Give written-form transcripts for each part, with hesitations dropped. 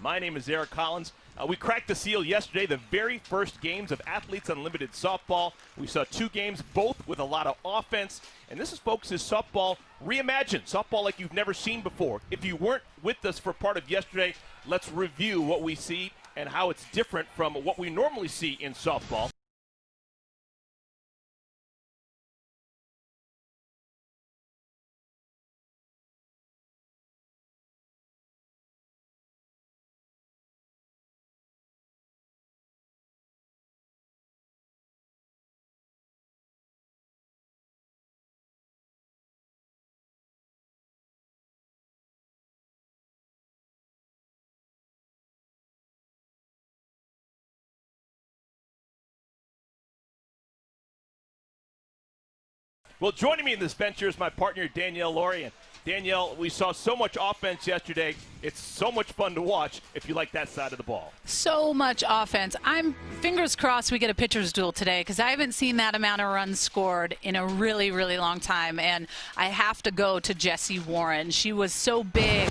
My name is Eric Collins. We cracked the seal yesterday, the very first games of Athletes Unlimited softball. We saw two games, both with a lot of offense. And this is, folks, is softball reimagined, softball like you've never seen before. If you weren't with us for part of yesterday, let's review what we see and how it's different from what we normally see in softball. Well, joining me in this venture is my partner, Danielle Lorian. Danielle, we saw so much offense yesterday. It's so much fun to watch if you like that side of the ball. So much offense. I'm fingers crossed we get a pitcher's duel today because I haven't seen that amount of runs scored in a really, really long time. And I have to go to Jessie Warren. She was so big.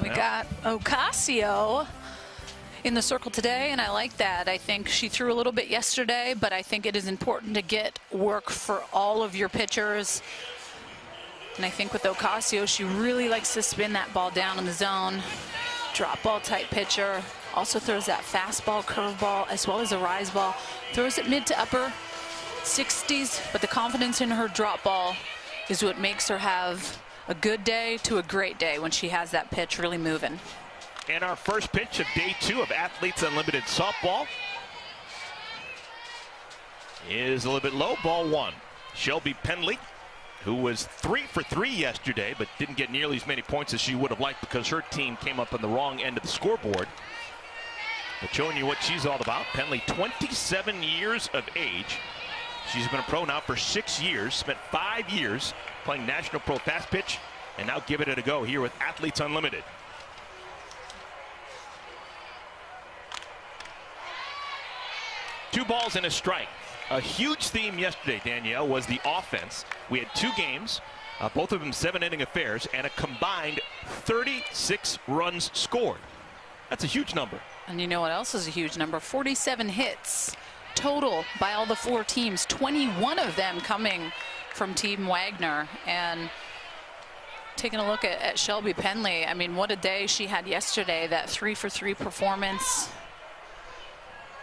We got Ocasio in the circle today, and I like that. I think she threw a little bit yesterday, but I think it is important to get work for all of your pitchers. And I think with Ocasio, she really likes to spin that ball down in the zone. Drop ball type pitcher. Also throws that fastball, curveball, as well as a rise ball. Throws it mid to upper 60s, but the confidence in her drop ball is what makes her have a good day to a great day when she has that pitch really moving. And our first pitch of day 2 of Athletes Unlimited softball is a little bit low, ball 1. Shelby Pendley, who was 3 for 3 yesterday, but didn't get nearly as many points as she would have liked because her team came up on the wrong end of the scoreboard. But showing you what she's all about, Pendley, 27 years of age. She's been a pro now for 6 years, spent 5 years playing National Pro Fast Pitch, and now giving it a go here with Athletes Unlimited. Two balls and a strike. A huge theme yesterday, Danielle, was the offense. We had 2 games, both of them 7-inning affairs, and a combined 36 runs scored. That's a huge number. And you know what else is a huge number? 47 hits total by all the 4 teams, 21 of them coming from Team Wagner. And taking a look at Shelby Pendley, I mean, what a day she had yesterday, that 3 for 3 performance.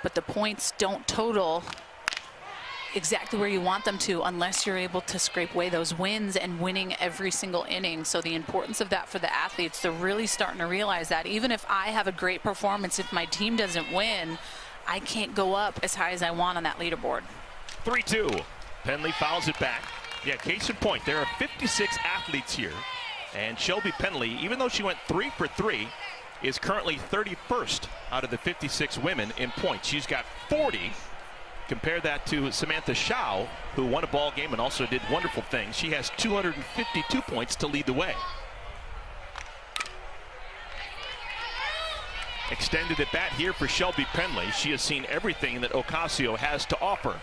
But the points don't total exactly where you want them to unless you're able to scrape away those wins and winning every single inning. So the importance of that for the athletes, they're really starting to realize that even if I have a great performance, if my team doesn't win, I can't go up as high as I want on that leaderboard. 3-2. Pendley fouls it back. Yeah, case in point, there are 56 athletes here. And Shelby Pendley, even though she went 3 for 3, is currently 31st out of the 56 women in points. She's got 40. Compare that to Samantha Shao, who won a ball game and also did wonderful things. She has 252 points to lead the way. Extended at bat here for Shelby Pendley. She has seen everything that Ocasio has to offer.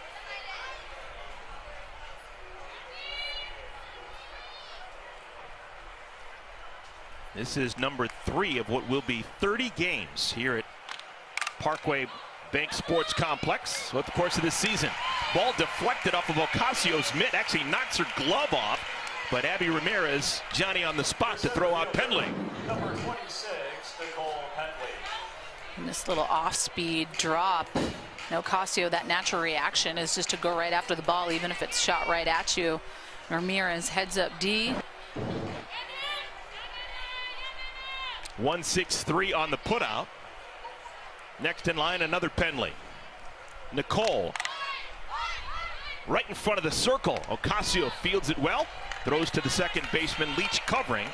This is number 3 of what will be 30 games here at Parkway Bank Sports Complex throughout the course of this season. Ball deflected off of Ocasio's mitt, actually knocks her glove off, but Abby Ramirez, Johnny on the spot to throw out Pendley. Number 26, Nicole Pendley. And this little off-speed drop. Ocasio, that natural reaction is just to go right after the ball, even if it's shot right at you. Ramirez heads up D. 1-6-3 on the putout. Next in line, another Pendley. Nicole, right in front of the circle. Ocasio fields it well, throws to the second baseman, Leach covering,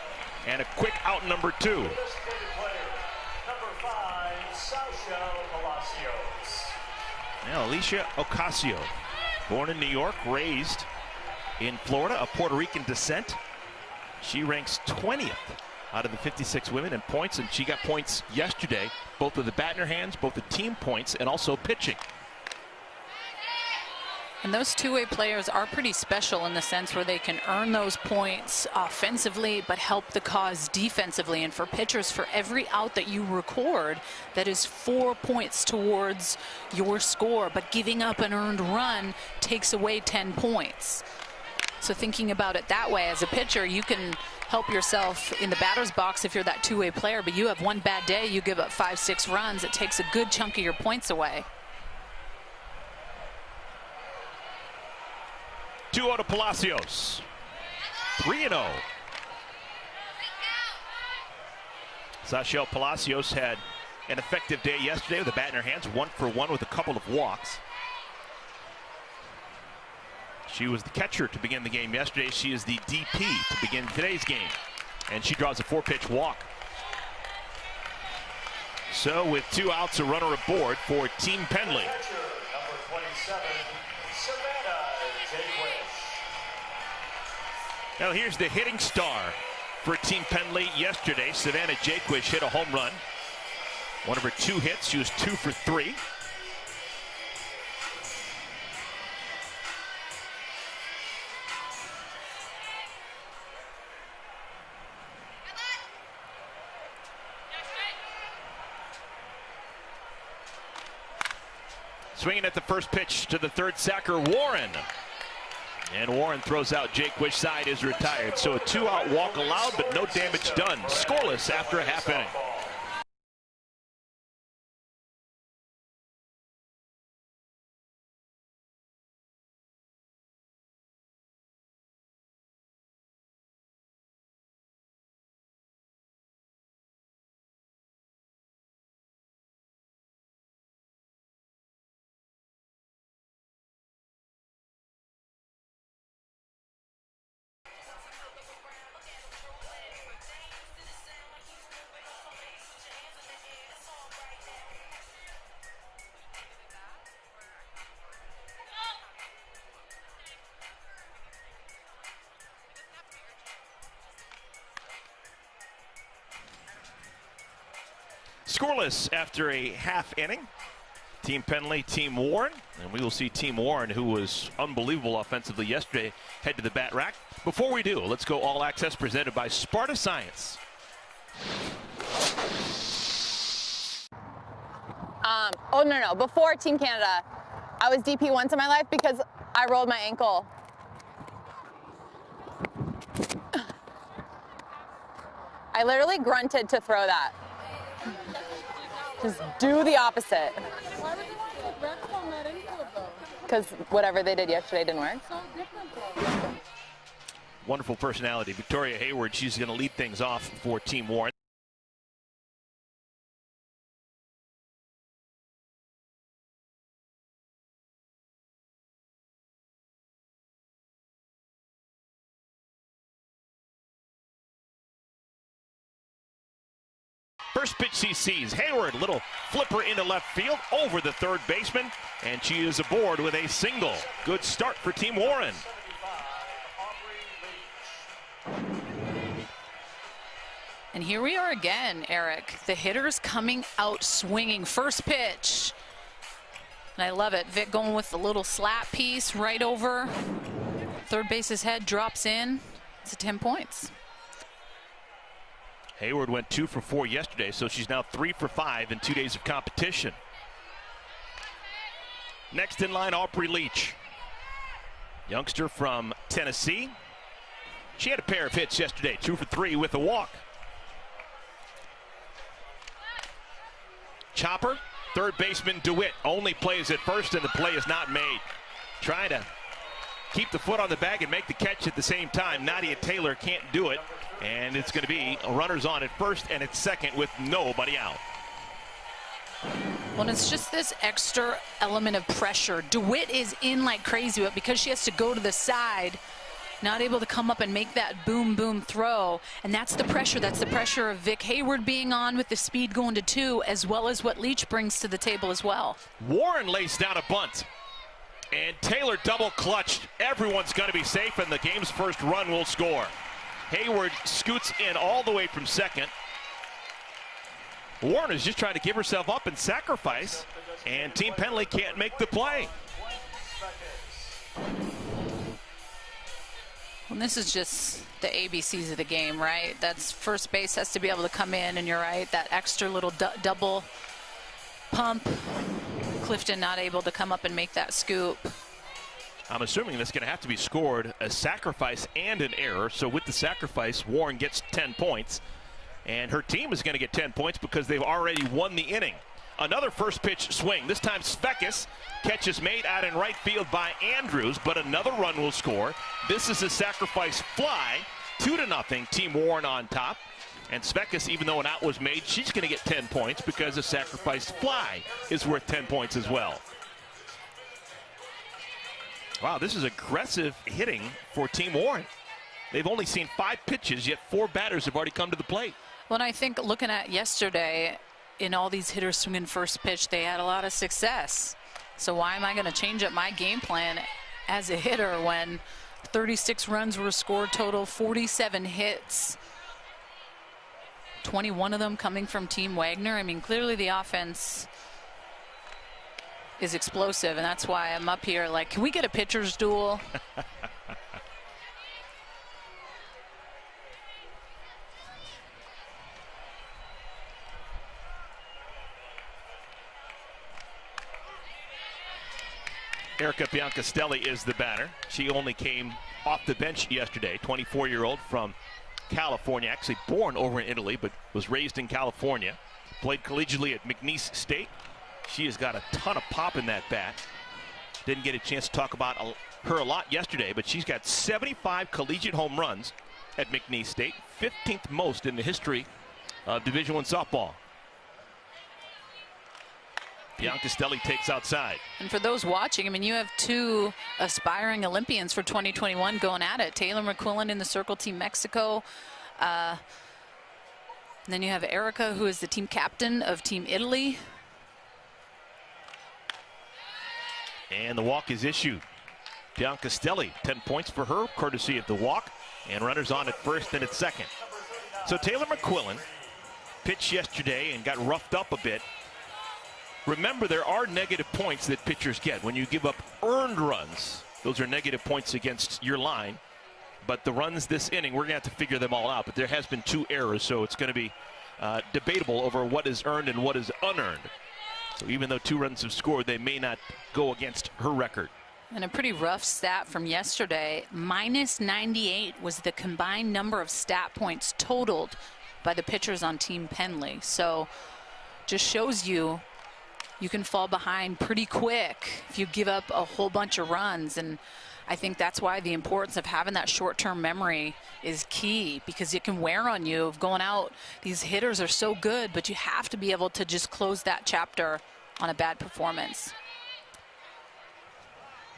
and a quick out number 2. Number 5, Sasha Palacios. Now, Alicia Ocasio, born in New York, raised in Florida, of Puerto Rican descent. She ranks 20th out of the 56 women in points, and she got points yesterday, both with the bat in her hands, both the team points, and also pitching. And those two-way players are pretty special in the sense where they can earn those points offensively but help the cause defensively. And for pitchers, for every out that you record, that is 4 points towards your score, but giving up an earned run takes away 10 points. So thinking about it that way, as a pitcher, you can help yourself in the batter's box if you're that two-way player, but you have one bad day, you give up 5-6 runs, it takes a good chunk of your points away. 2-0 to Palacios. 3-0. Sasha Palacios had an effective day yesterday with a bat in her hands, 1 for 1 with a couple of walks. She was the catcher to begin the game yesterday. She is the DP to begin today's game. And she draws a 4-pitch walk. So with 2 outs, a runner aboard for Team Pendley. Number 27, Savannah Jaquish. Now here's the hitting star for Team Pendley yesterday. Savannah Jaquish hit a home run. One of her 2 hits. She was 2 for 3. Swinging at the first pitch to the third sacker, Warren. And Warren throws out. Jaquish side is retired. So a 2-out walk allowed, but no damage done. Scoreless after a half inning. Scoreless after a half inning. Team Pendley, Team Warren. And we will see Team Warren, who was unbelievable offensively yesterday, head to the bat rack. Before we do, let's go All Access presented by Sparta Science. Oh, no. Before Team Canada, I was DP once in my life because I rolled my ankle. I literally grunted to throw that. Just do the opposite. Why would they want to rest on that ankle, though? Because whatever they did yesterday didn't work. So different, though. Wonderful personality. Victoria Hayward, she's going to lead things off for Team Warren. First pitch she sees. Hayward, little flipper into left field over the third baseman, and she is aboard with a single. Good start for Team Warren. And here we are again, Eric. The hitters coming out swinging. First pitch. And I love it. Vic going with the little slap piece right over. Third base's head drops in. It's 10 points. Hayward went 2 for 4 yesterday, so she's now 3 for 5 in 2 days of competition. Next in line, Aubrey Leach, youngster from Tennessee. She had a pair of hits yesterday, 2 for 3 with a walk. Chopper, third baseman DeWitt only plays at first, and the play is not made. Trying to keep the foot on the bag and make the catch at the same time. Nadia Taylor can't do it, and it's going to be runners on at first and at second with nobody out. Well, it's just this extra element of pressure. DeWitt is in like crazy, but because she has to go to the side, not able to come up and make that boom, boom throw. And that's the pressure. That's the pressure of Vic Hayward being on with the speed going to 2, as well as what Leach brings to the table as well. Warren lays down a bunt, and Taylor double clutched. Everyone's going to be safe, and the game's first run will score. Hayward scoots in all the way from second. Warren is just trying to give herself up and sacrifice, and Team Pendley can't make the play. Well, this is just the ABCs of the game, right? That's first base has to be able to come in, and you're right, that extra little double pump. Clifton not able to come up and make that scoop. I'm assuming that's going to have to be scored, a sacrifice and an error. So with the sacrifice, Warren gets 10 points. And her team is going to get 10 points because they've already won the inning. Another first pitch swing. This time Svekis. Catch is made out in right field by Andrews, but another run will score. This is a sacrifice fly. 2-0, Team Warren on top. And Svekis, even though an out was made, she's going to get 10 points because a sacrifice fly is worth 10 points as well. Wow, this is aggressive hitting for Team Warren. They've only seen 5 pitches, yet 4 batters have already come to the plate. Well, and I think looking at yesterday, in all these hitters swinging first pitch, they had a lot of success. So why am I going to change up my game plan as a hitter when 36 runs were scored total, 47 hits, 21 of them coming from Team Wagner? I mean, clearly the offense is explosive, and that's why I'm up here like, can we get a pitcher's duel? Erica Biancastelli is the batter. She only came off the bench yesterday. 24-year-old from California, actually born over in Italy, but was raised in California. Played collegiately at McNeese State. She has got a ton of pop in that bat. Didn't get a chance to talk about her a lot yesterday, but she's got 75 collegiate home runs at McNeese State, 15th most in the history of Division I softball. Biancastelli takes outside. And for those watching, I mean, you have 2 aspiring Olympians for 2021 going at it. Taylor McQuillan in the Circle Team Mexico. And then you have Erica, who is the team captain of Team Italy. And the walk is issued. Biancastelli, 10 points for her, courtesy of the walk. And runners on at first and at second. So Taylor McQuillan pitched yesterday and got roughed up a bit. Remember, there are negative points that pitchers get. When you give up earned runs, those are negative points against your line. But the runs this inning, we're going to have to figure them all out. But there has been 2 errors, so it's going to be debatable over what is earned and what is unearned. So even though 2 runs have scored, they may not go against her record. And a pretty rough stat from yesterday. -98 was the combined number of stat points totaled by the pitchers on Team Pendley. So just shows you can fall behind pretty quick if you give up a whole bunch of runs. And I think that's why the importance of having that short-term memory is key, because it can wear on you of going out. These hitters are so good, but you have to be able to just close that chapter on a bad performance.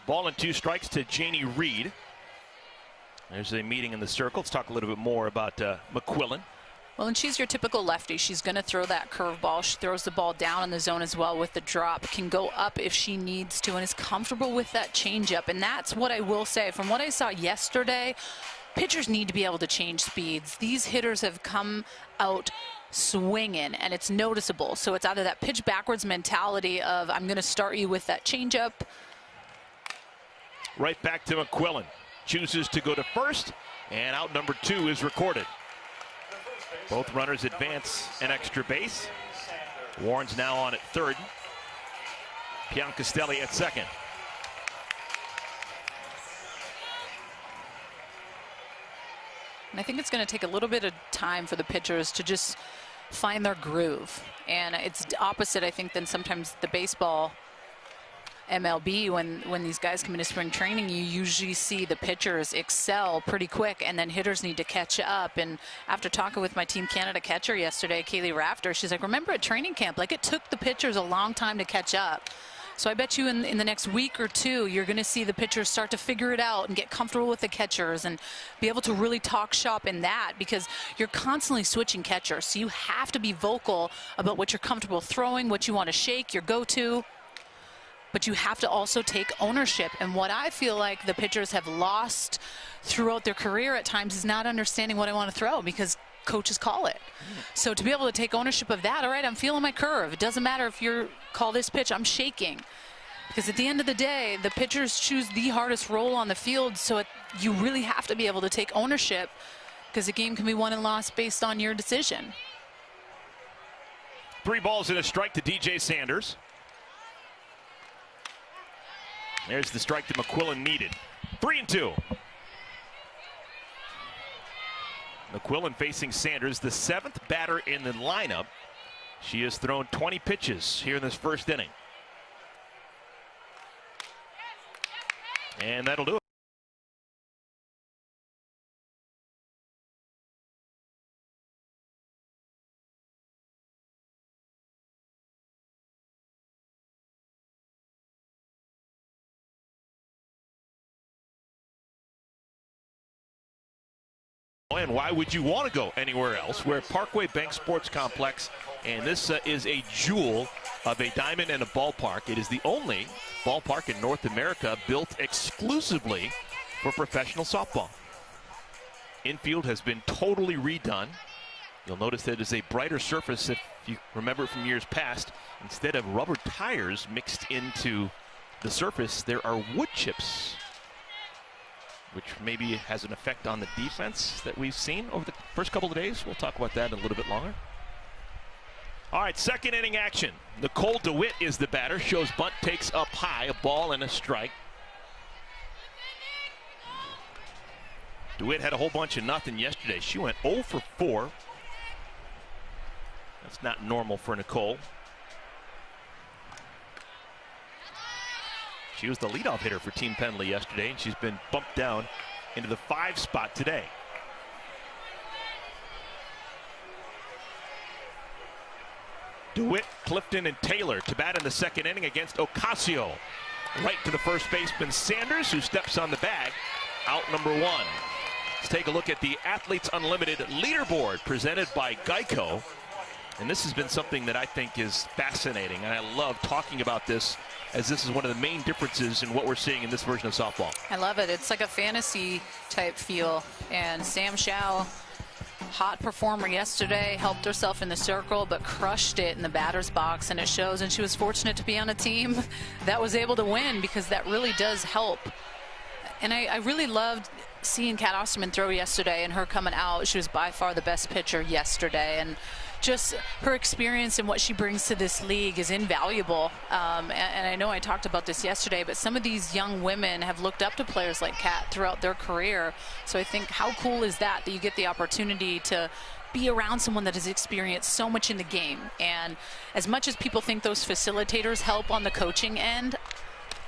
Ball and 2 strikes to Janie Reed. There's a meeting in the circle. Let's talk a little bit more about McQuillan. Well, and she's your typical lefty. She's going to throw that curveball. She throws the ball down in the zone as well with the drop. Can go up if she needs to, and is comfortable with that changeup. And that's what I will say. From what I saw yesterday, pitchers need to be able to change speeds. These hitters have come out swinging, and it's noticeable. So it's either that pitch backwards mentality of, I'm going to start you with that changeup. Right back to McQuillan. Chooses to go to first, and out number 2 is recorded. The first Both runners advance an extra base. Warren's now on at third. Piancastelli at second. And I think it's going to take a little bit of time for the pitchers to just find their groove. And it's opposite, I think, than sometimes the baseball MLB. When these guys come into spring training, you usually see the pitchers excel pretty quick, and then hitters need to catch up. And after talking with my Team Canada catcher yesterday, Kaylee Rafter, she's like, remember at training camp, like it took the pitchers a long time to catch up. So I bet you in the next week or two, you're going to see the pitchers start to figure it out and get comfortable with the catchers and be able to really talk shop in that, because you're constantly switching catchers. So you have to be vocal about what you're comfortable throwing, what you want to shake, your go-to. But you have to also take ownership. And what I feel like the pitchers have lost throughout their career at times is not understanding what I want to throw, because coaches call it. So to be able to take ownership of that, all right, I'm feeling my curve. It doesn't matter if you call this pitch, I'm shaking. Because at the end of the day, the pitchers choose the hardest role on the field, so you really have to be able to take ownership, because the game can be won and lost based on your decision. 3 balls and a strike to DJ Sanders. There's the strike that McQuillan needed. 3-2. McQuillan facing Sanders, the 7th batter in the lineup. She has thrown 20 pitches here in this first inning. And that'll do it. And why would you want to go anywhere else? We're at Parkway Bank Sports Complex, and this is a jewel of a diamond and a ballpark. It is the only ballpark in North America built exclusively for professional softball. Infield has been totally redone. You'll notice that it is a brighter surface, if you remember from years past. Instead of rubber tires mixed into the surface, there are wood chips, which maybe has an effect on the defense that we've seen over the first couple of days. We'll talk about that in a little bit longer. All right, second inning action. Nicole DeWitt is the batter. Shows bunt, takes up high, a ball and a strike. DeWitt had a whole bunch of nothing yesterday. She went 0 for 4. That's not normal for Nicole. She was the leadoff hitter for Team Pendley yesterday, and she's been bumped down into the 5 spot today. DeWitt, Clifton, and Taylor to bat in the second inning against Ocasio. Right to the first baseman Sanders, who steps on the bag. Out number 1. Let's take a look at the Athletes Unlimited leaderboard presented by Geico. And this has been something that I think is fascinating, and I love talking about this, as this is one of the main differences in what we're seeing in this version of softball. I love it. It's like a fantasy type feel. And Sam Shao, hot performer yesterday, helped herself in the circle, but crushed it in the batter's box, and it shows. And she was fortunate to be on a team that was able to win, because that really does help. And I really loved seeing Kat Osterman throw yesterday, and her coming out. She was by far the best pitcher yesterday, and just her experience and what she brings to this league is invaluable. And I know I talked about this yesterday, but some of these young women have looked up to players like Kat throughout their career. So I think, how cool is that you get the opportunity to be around someone that has experienced so much in the game. And as much as people think those facilitators help on the coaching end,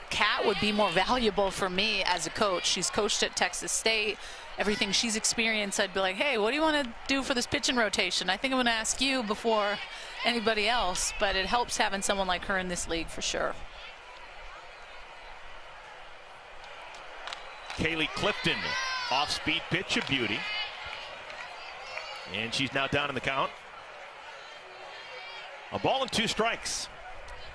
Kat would be more valuable for me as a coach. She's coached at Texas State. Everything she's experienced, I'd be like, hey, what do you want to do for this pitching rotation? I think I'm going to ask you before anybody else, but it helps having someone like her in this league for sure. Kaylee Clifton, off-speed pitch, a beauty. And she's now down in the count. A ball and 2 strikes.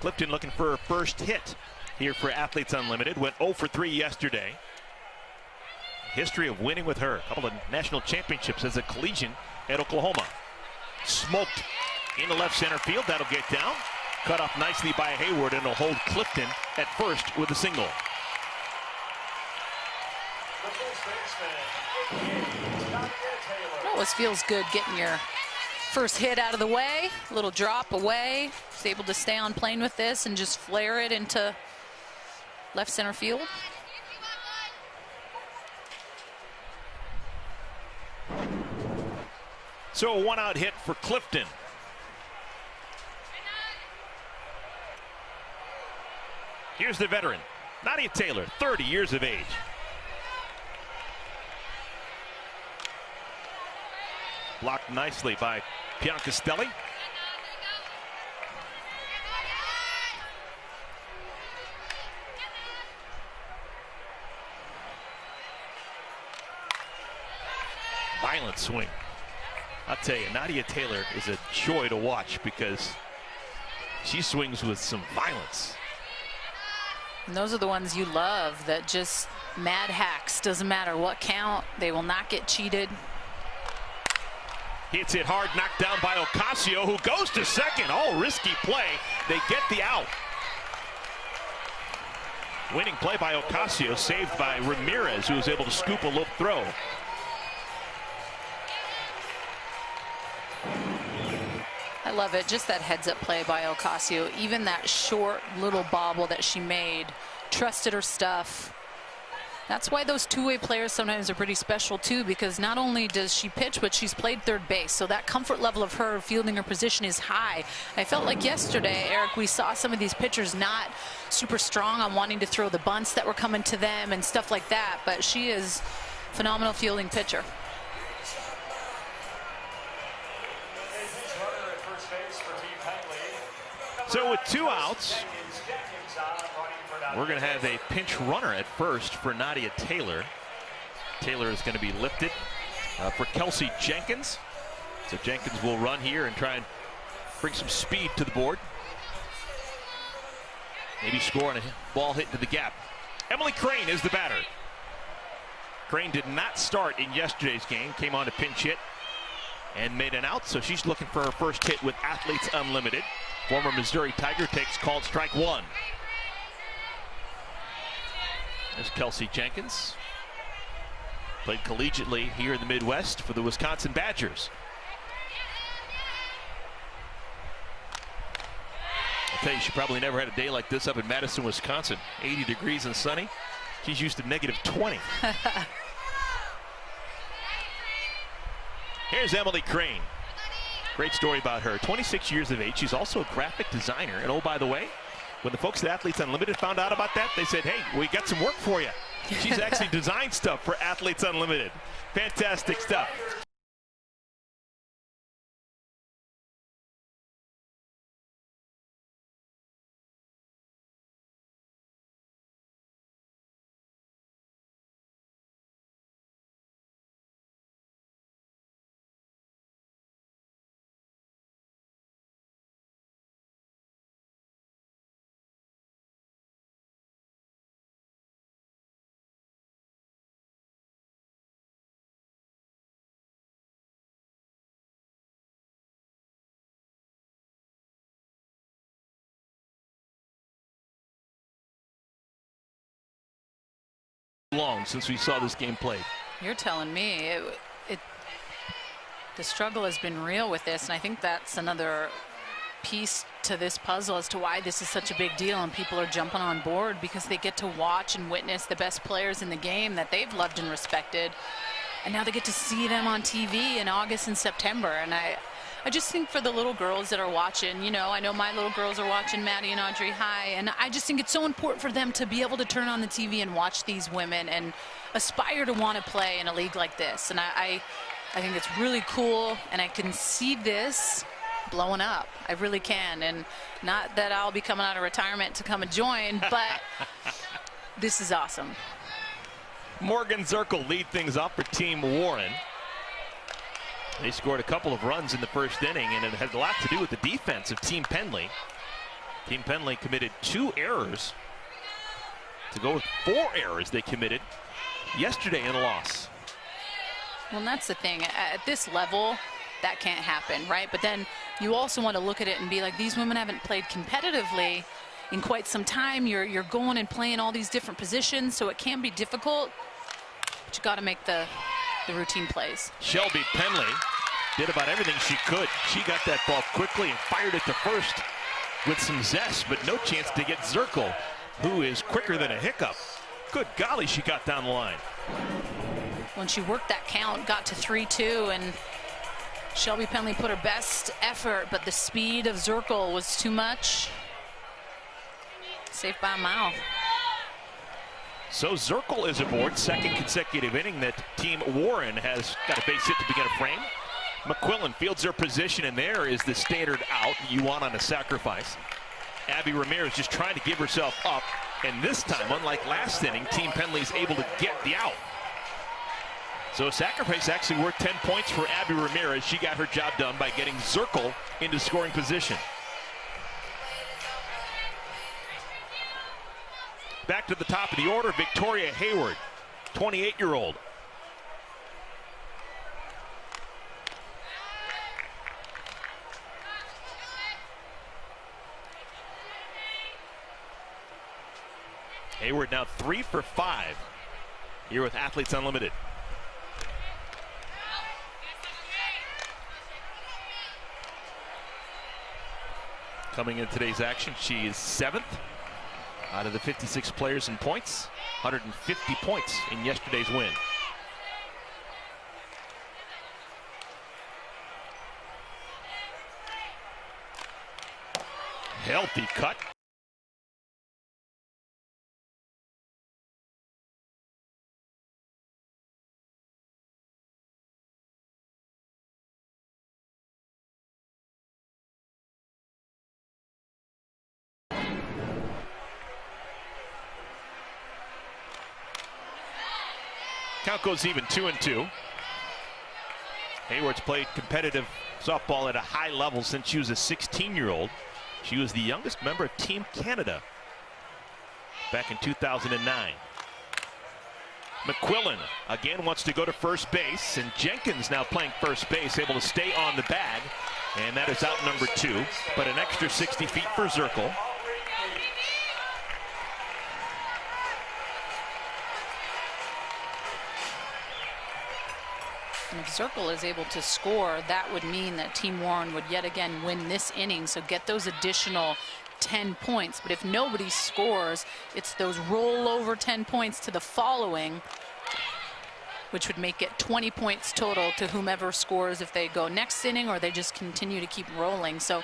Clifton looking for her first hit here for Athletes Unlimited. Went 0 for 3 yesterday. History of winning with her. A couple of national championships as a collegian at Oklahoma. Smoked into left center field. That'll get down. Cut off nicely by Hayward, and it'll hold Clifton at first with a single. The first It always feels good getting your first hit out of the way, a little drop away. He's able to stay on plane with this and just flare it into left center field. So a one-out hit for Clifton. Here's the veteran, Nadia Taylor, 30 years of age. Blocked nicely by Piancastelli. Violent swing. I'll tell you, Nadia Taylor is a joy to watch because she swings with some violence. And those are the ones you love, that just mad hacks. Doesn't matter what count, they will not get cheated. Hits it hard, knocked down by Ocasio, who goes to second. All risky play. They get the out. Winning play by Ocasio, saved by Ramirez, who was able to scoop a little throw. I love it. Just that heads-up play by Ocasio. Even that short little bobble that she made, trusted her stuff. That's why those two-way players sometimes are pretty special too, because not only does she pitch, but she's played third base. So that comfort level of her fielding her position is high. I felt like yesterday, Eric, we saw some of these pitchers not super strong on wanting to throw the bunts that were coming to them and stuff like that. But she is a phenomenal fielding pitcher. So with two outs, we're going to have a pinch runner at first for Nadia Taylor. Taylor is going to be lifted for Kelsey Jenkins. So Jenkins will run here and try and bring some speed to the board. Maybe score on a ball hit into the gap. Emily Crane is the batter. Crane did not start in yesterday's game. Came on to pinch hit and made an out. So she's looking for her first hit with Athletes Unlimited. Former Missouri Tiger takes called strike one. There's Kelsey Jenkins. Played collegiately here in the Midwest for the Wisconsin Badgers. I'll tell you, she probably never had a day like this up in Madison, Wisconsin. 80 degrees and sunny. She's used to negative 20. Here's Emily Crane. Great story about her. 26 years of age. She's also a graphic designer. And oh, by the way, when the folks at Athletes Unlimited found out about that, they said, hey, we got some work for you. She's actually designed stuff for Athletes Unlimited. Fantastic stuff. Long since we saw this game played. You're telling me the struggle has been real with this, and I think that's another piece to this puzzle as to why this is such a big deal and people are jumping on board, because they get to watch and witness the best players in the game that they've loved and respected, and now they get to see them on TV in August and September. And I just think for the little girls that are watching, you know, I know my little girls are watching Maddie and Audrey High, and I just think it's so important for them to be able to turn on the TV and watch these women and aspire to want to play in a league like this. And I think it's really cool, and I can see this blowing up. I really can. And not that I'll be coming out of retirement to come and join, but this is awesome. Morgan Zirkle lead things up for Team Warren. They scored a couple of runs in the first inning, and it had a lot to do with the defense of Team Pendley. Team Pendley committed 2 errors to go with 4 errors they committed yesterday in a loss. Well, and that's the thing. At this level, that can't happen, right? But then you also want to look at it and be like, these women haven't played competitively in quite some time. You're going and playing all these different positions, so it can be difficult. But you got to make the routine plays. Shelby Pendley did about everything she could. She got that ball quickly and fired it to first with some zest, but no chance to get Zirkle, who is quicker than a hiccup. Good golly, she got down the line. When she worked that count, got to 3-2, and Shelby Pendley put her best effort, but the speed of Zirkle was too much. Safe by a mile. So Zirkle is aboard, second consecutive inning that Team Warren has got a base hit to begin a frame. McQuillan fields her position, and there is the standard out you want on a sacrifice. Abby Ramirez just trying to give herself up, and this time, unlike last inning, Team Pendley's able to get the out. So a sacrifice actually worth 10 points for Abby Ramirez. She got her job done by getting Zirkle into scoring position. Back to the top of the order, Victoria Hayward, 28-year-old. Hayward now 3 for 5 here with Athletes Unlimited. Coming in today's action, she is 7th out of the 56 players in points, 150 points in yesterday's win. Healthy cut. Count goes even, 2-2. Hayward's played competitive softball at a high level since she was a 16-year-old. She was the youngest member of Team Canada back in 2009. McQuillan again wants to go to first base, and Jenkins now playing first base, able to stay on the bag, and that is out number 2, but an extra 60 feet for Zirkle. And if Zirkle is able to score, that would mean that Team Warren would yet again win this inning, so get those additional 10 points. But if nobody scores, it's those rollover 10 points to the following, which would make it 20 points total to whomever scores if they go next inning or they just continue to keep rolling. So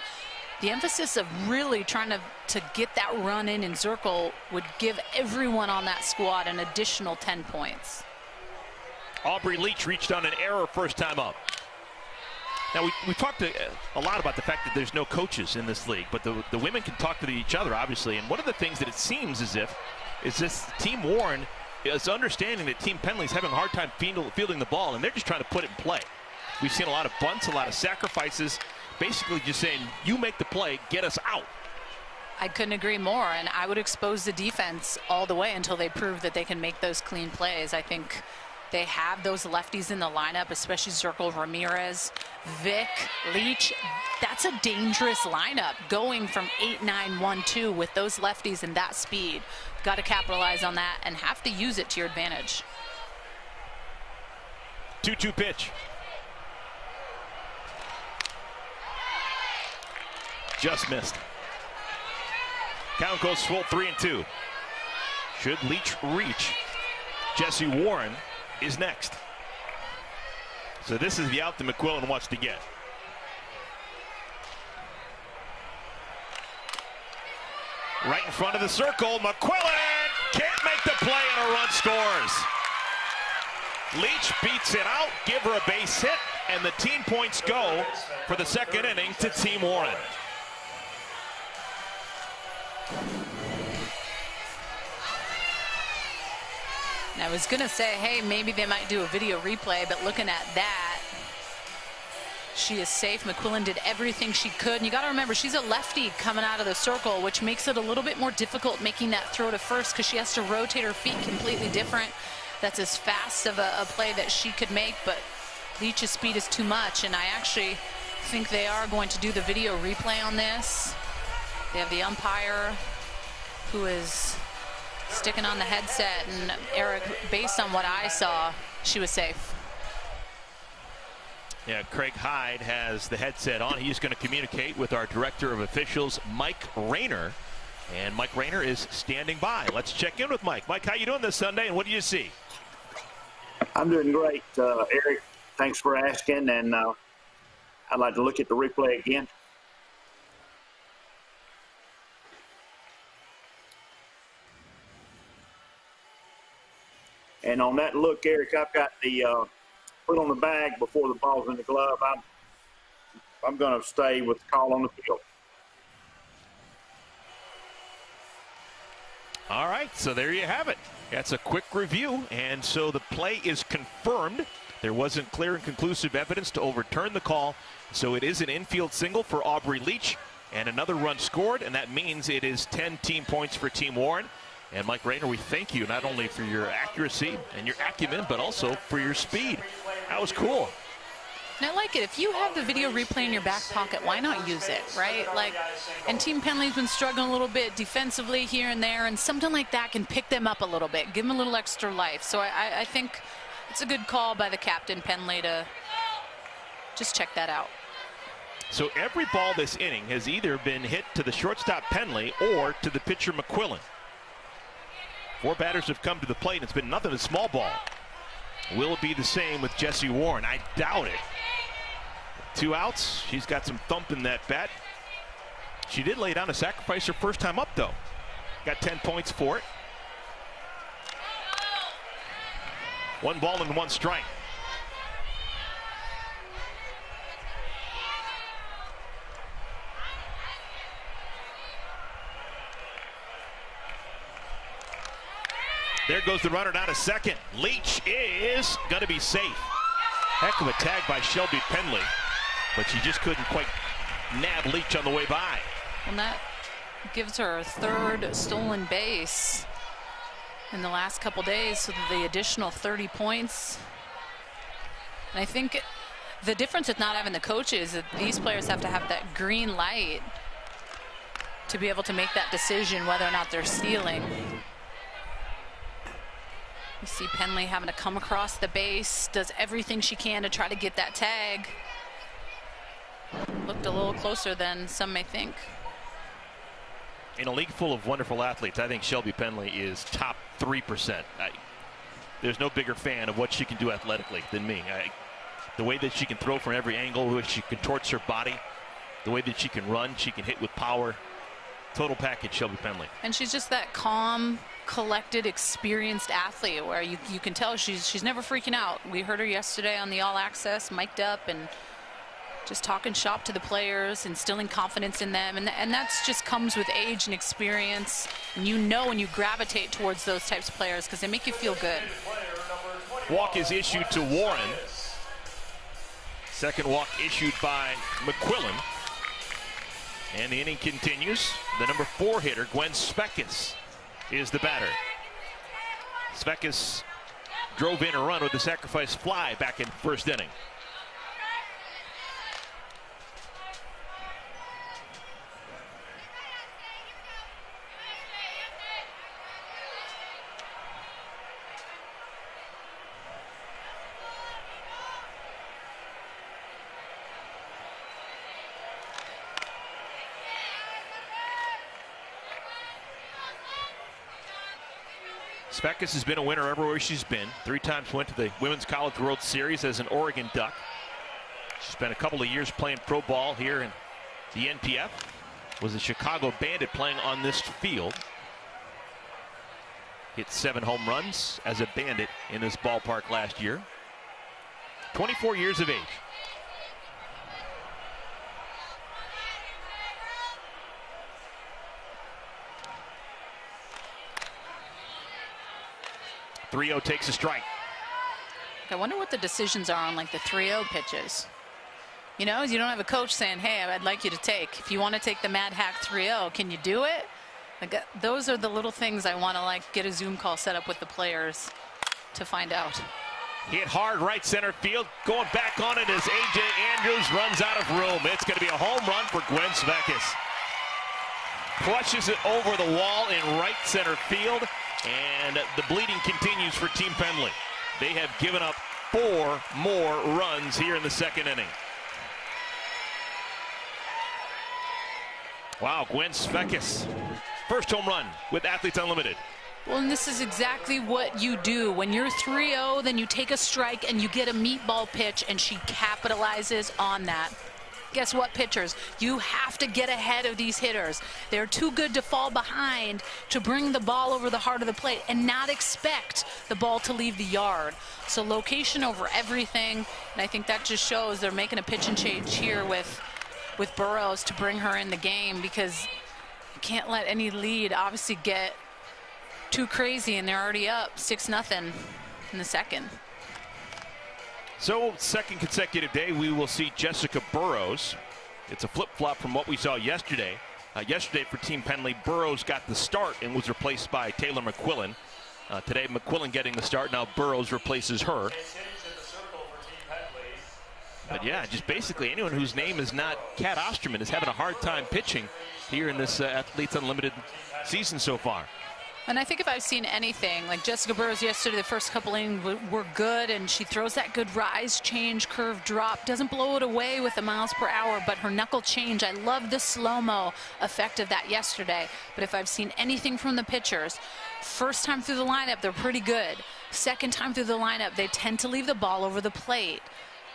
the emphasis of really trying to get that run in Zirkle would give everyone on that squad an additional 10 points. Aubrey Leach reached on an error first time up. Now, we talked a lot about the fact that there's no coaches in this league, but the women can talk to each other, obviously. And one of the things that it seems as if is this Team Warren is understanding that Team Pendley's having a hard time fielding the ball, and they're just trying to put it in play. We've seen a lot of bunts, a lot of sacrifices, basically just saying, you make the play, get us out. I couldn't agree more, and I would expose the defense all the way until they prove that they can make those clean plays. I think they have those lefties in the lineup, especially Zirkle, Ramirez, Vic, Leach. That's a dangerous lineup going from 8-9-1-2 with those lefties and that speed. Got to capitalize on that and have to use it to your advantage. 2-2 pitch. Just missed. Count goes full 3-2. Should Leach reach, Jesse Warren is next. So this is the out that McQuillan wants to get. Right in front of the circle, McQuillan can't make the play and a run scores. Leach beats it out, give her a base hit, and the team points go for the second inning to Team Warren. And I was going to say, hey, maybe they might do a video replay, but looking at that, she is safe. McQuillan did everything she could. And you got to remember, she's a lefty coming out of the circle, which makes it a little bit more difficult making that throw to first because she has to rotate her feet completely different. That's as fast of a play that she could make, but Leach's speed is too much. And I actually think they are going to do the video replay on this. They have the umpire who is Sticking on the headset, and Eric, based on what I saw, she was safe. Yeah, Craig Hyde has the headset on. He's going to communicate with our director of officials, Mike Rayner. And Mike Rayner is standing by. Let's check in with Mike. Mike, how you doing this Sunday, and what do you see? I'm doing great, Eric. Thanks for asking, and I'd like to look at the replay again. And on that look, Eric, I've got the foot on the bag before the ball's in the glove. I'm going to stay with the call on the field. All right, so there you have it. That's a quick review, and so the play is confirmed. There wasn't clear and conclusive evidence to overturn the call, so it is an infield single for Aubrey Leach, and another run scored, and that means it is 10 team points for Team Warren. And Mike Rayner, we thank you not only for your accuracy and your acumen, but also for your speed. That was cool. And I like it. If you have the video replay in your back pocket, why not use it, right? Like, and Team Pendley's been struggling a little bit defensively here and there, and something like that can pick them up a little bit, give them a little extra life. So I think it's a good call by the captain, Pendley, to just check that out. So every ball this inning has either been hit to the shortstop Pendley or to the pitcher McQuillan. 4 batters have come to the plate, and it's been nothing but small ball. Will it be the same with Jessie Warren? I doubt it. 2 outs. She's got some thump in that bat. She did lay down a sacrifice her first time up, though. Got 10 points for it. 1 ball and 1 strike. There goes the runner down to second. Leach is going to be safe. Heck of a tag by Shelby Pendley, but she just couldn't quite nab Leach on the way by. And that gives her a 3rd stolen base in the last couple days, so the additional 30 points. And I think the difference with not having the coaches is that these players have to have that green light to be able to make that decision whether or not they're stealing. You see Pendley having to come across the base, does everything she can to try to get that tag. Looked a little closer than some may think. In a league full of wonderful athletes, I think Shelby Pendley is top 3%. There's no bigger fan of what she can do athletically than me. The way that she can throw from every angle, the way she contorts her body, the way that she can run, she can hit with power. Total package, Shelby Pendley. And she's just that calm, collected, experienced athlete where you can tell she's never freaking out. We heard her yesterday on the All Access, mic'd up and just talking shop to the players, instilling confidence in them, and that's just comes with age and experience. And you know when you gravitate towards those types of players because they make you feel good. Walk is issued to Warren. Second walk issued by McQuillan. And the inning continues. The number 4 hitter, Gwen Speckis, is the batter. Speckis drove in a run with a sacrifice fly back in first inning. Speckis has been a winner everywhere she's been. 3 times went to the Women's College World Series as an Oregon Duck. She spent a couple of years playing pro ball here in the NPF. Was a Chicago Bandit playing on this field. Hit 7 home runs as a Bandit in this ballpark last year. 24 years of age. .30 takes a strike. I wonder what the decisions are on like the 3-0 pitches. You know, you don't have a coach saying, hey, I'd like you to take. If you want to take the Mad Hack 3-0, can you do it? Like, those are the little things I want to like get a Zoom call set up with the players to find out. Hit hard right center field. Going back on it as A.J. Andrews runs out of room. It's going to be a home run for Gwen Speckis. Crushes it over the wall in right center field. And the bleeding continues for Team Pendley. They have given up 4 more runs here in the second inning. Wow, Gwen Svekis, first home run with Athletes Unlimited. Well, and this is exactly what you do. When you're 3-0, then you take a strike and you get a meatball pitch, and she capitalizes on that. Guess what, pitchers? You have to get ahead of these hitters. They're too good to fall behind to bring the ball over the heart of the plate and not expect the ball to leave the yard. So location over everything, and I think that just shows they're making a pitch and change here with Burrows to bring her in the game, because you can't let any lead obviously get too crazy, and they're already up 6-0 in the second. So, second consecutive day, we will see Jessica Burrows. It's a flip-flop from what we saw yesterday. Yesterday for Team Pendley, Burrows got the start and was replaced by Taylor McQuillan. Today, McQuillan getting the start. Now Burrows replaces her. But yeah, just basically anyone whose name is not Kat Osterman is having a hard time pitching here in this Athletes Unlimited season so far. And I think if I've seen anything, like Jessica Burrows yesterday, the first couple innings were good, and she throws that good rise, change, curve, drop, doesn't blow it away with the miles per hour, but her knuckle change, I love the slow-mo effect of that yesterday. But if I've seen anything from the pitchers, first time through the lineup, they're pretty good. Second time through the lineup, they tend to leave the ball over the plate.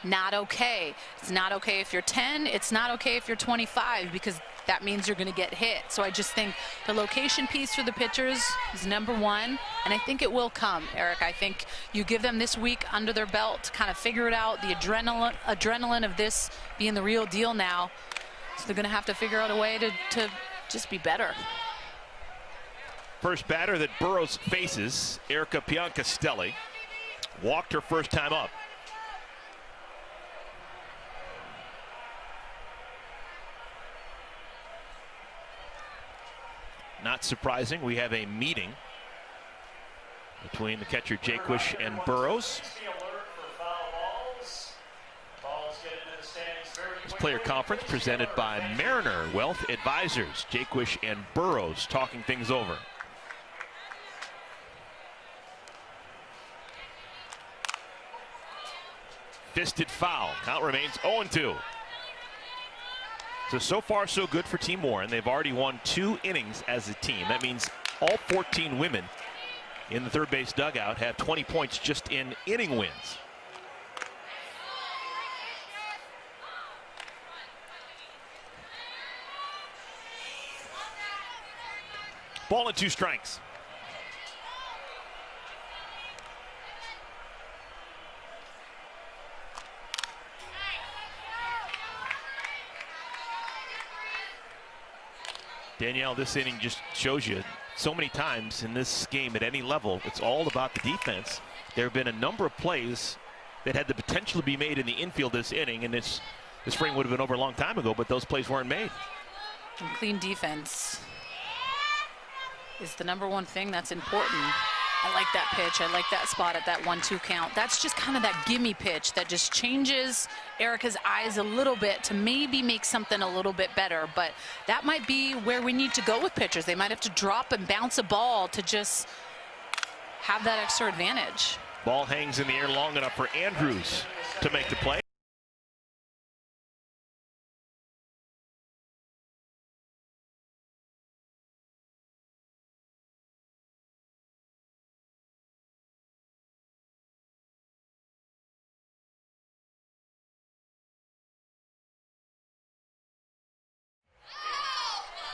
Not okay. It's not okay if you're 10. It's not okay if you're 25, because that means you're going to get hit. So I just think the location piece for the pitchers is number one, and I think it will come, Eric. I think you give them this week under their belt to kind of figure it out, the adrenaline of this being the real deal now. So they're going to have to figure out a way to just be better. First batter that Burrows faces, Erica Piancastelli, walked her first time up. Not surprising, we have a meeting between the catcher Jaquish and Burrows. This player conference presented by Mariner Wealth Advisors. Jaquish and Burrows talking things over. Fisted foul. Count remains 0-2. So far, so good for Team Warren. They've already won 2 innings as a team. That means all 14 women in the third base dugout have 20 points just in inning wins. Ball and 2 strikes. Danielle, this inning just shows you so many times in this game at any level, it's all about the defense. There have been a number of plays that had the potential to be made in the infield this inning, and this frame would have been over a long time ago, but those plays weren't made. And clean defense is the number one thing that's important. I like that pitch. I like that spot at that 1-2 count. That's just kind of that gimme pitch that just changes Erica's eyes a little bit to maybe make something a little bit better. But that might be where we need to go with pitchers. They might have to drop and bounce a ball to just have that extra advantage. Ball hangs in the air long enough for Andrews to make the play.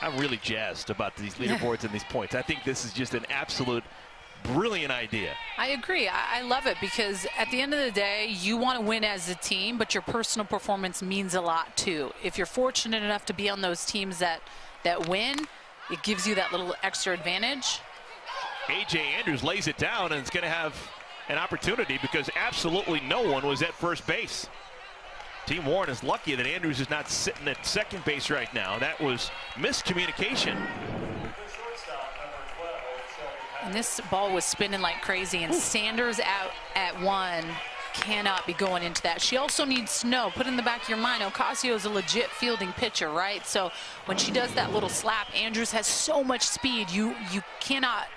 I'm really jazzed about these leaderboards and these points. I think this is just an absolute brilliant idea. I agree. I love it, because at the end of the day, you want to win as a team, but your personal performance means a lot too. If you're fortunate enough to be on those teams that win, it gives you that little extra advantage. A.J. Andrews lays it down, and it's going to have an opportunity because absolutely no one was at first base. Team Warren is lucky that Andrews is not sitting at second base right now. That was miscommunication. And this ball was spinning like crazy, and Sanders out at 1 cannot be going into that. She also needs to know, put in the back of your mind, Ocasio is a legit fielding pitcher, right? So when she does that little slap, Andrews has so much speed. You cannot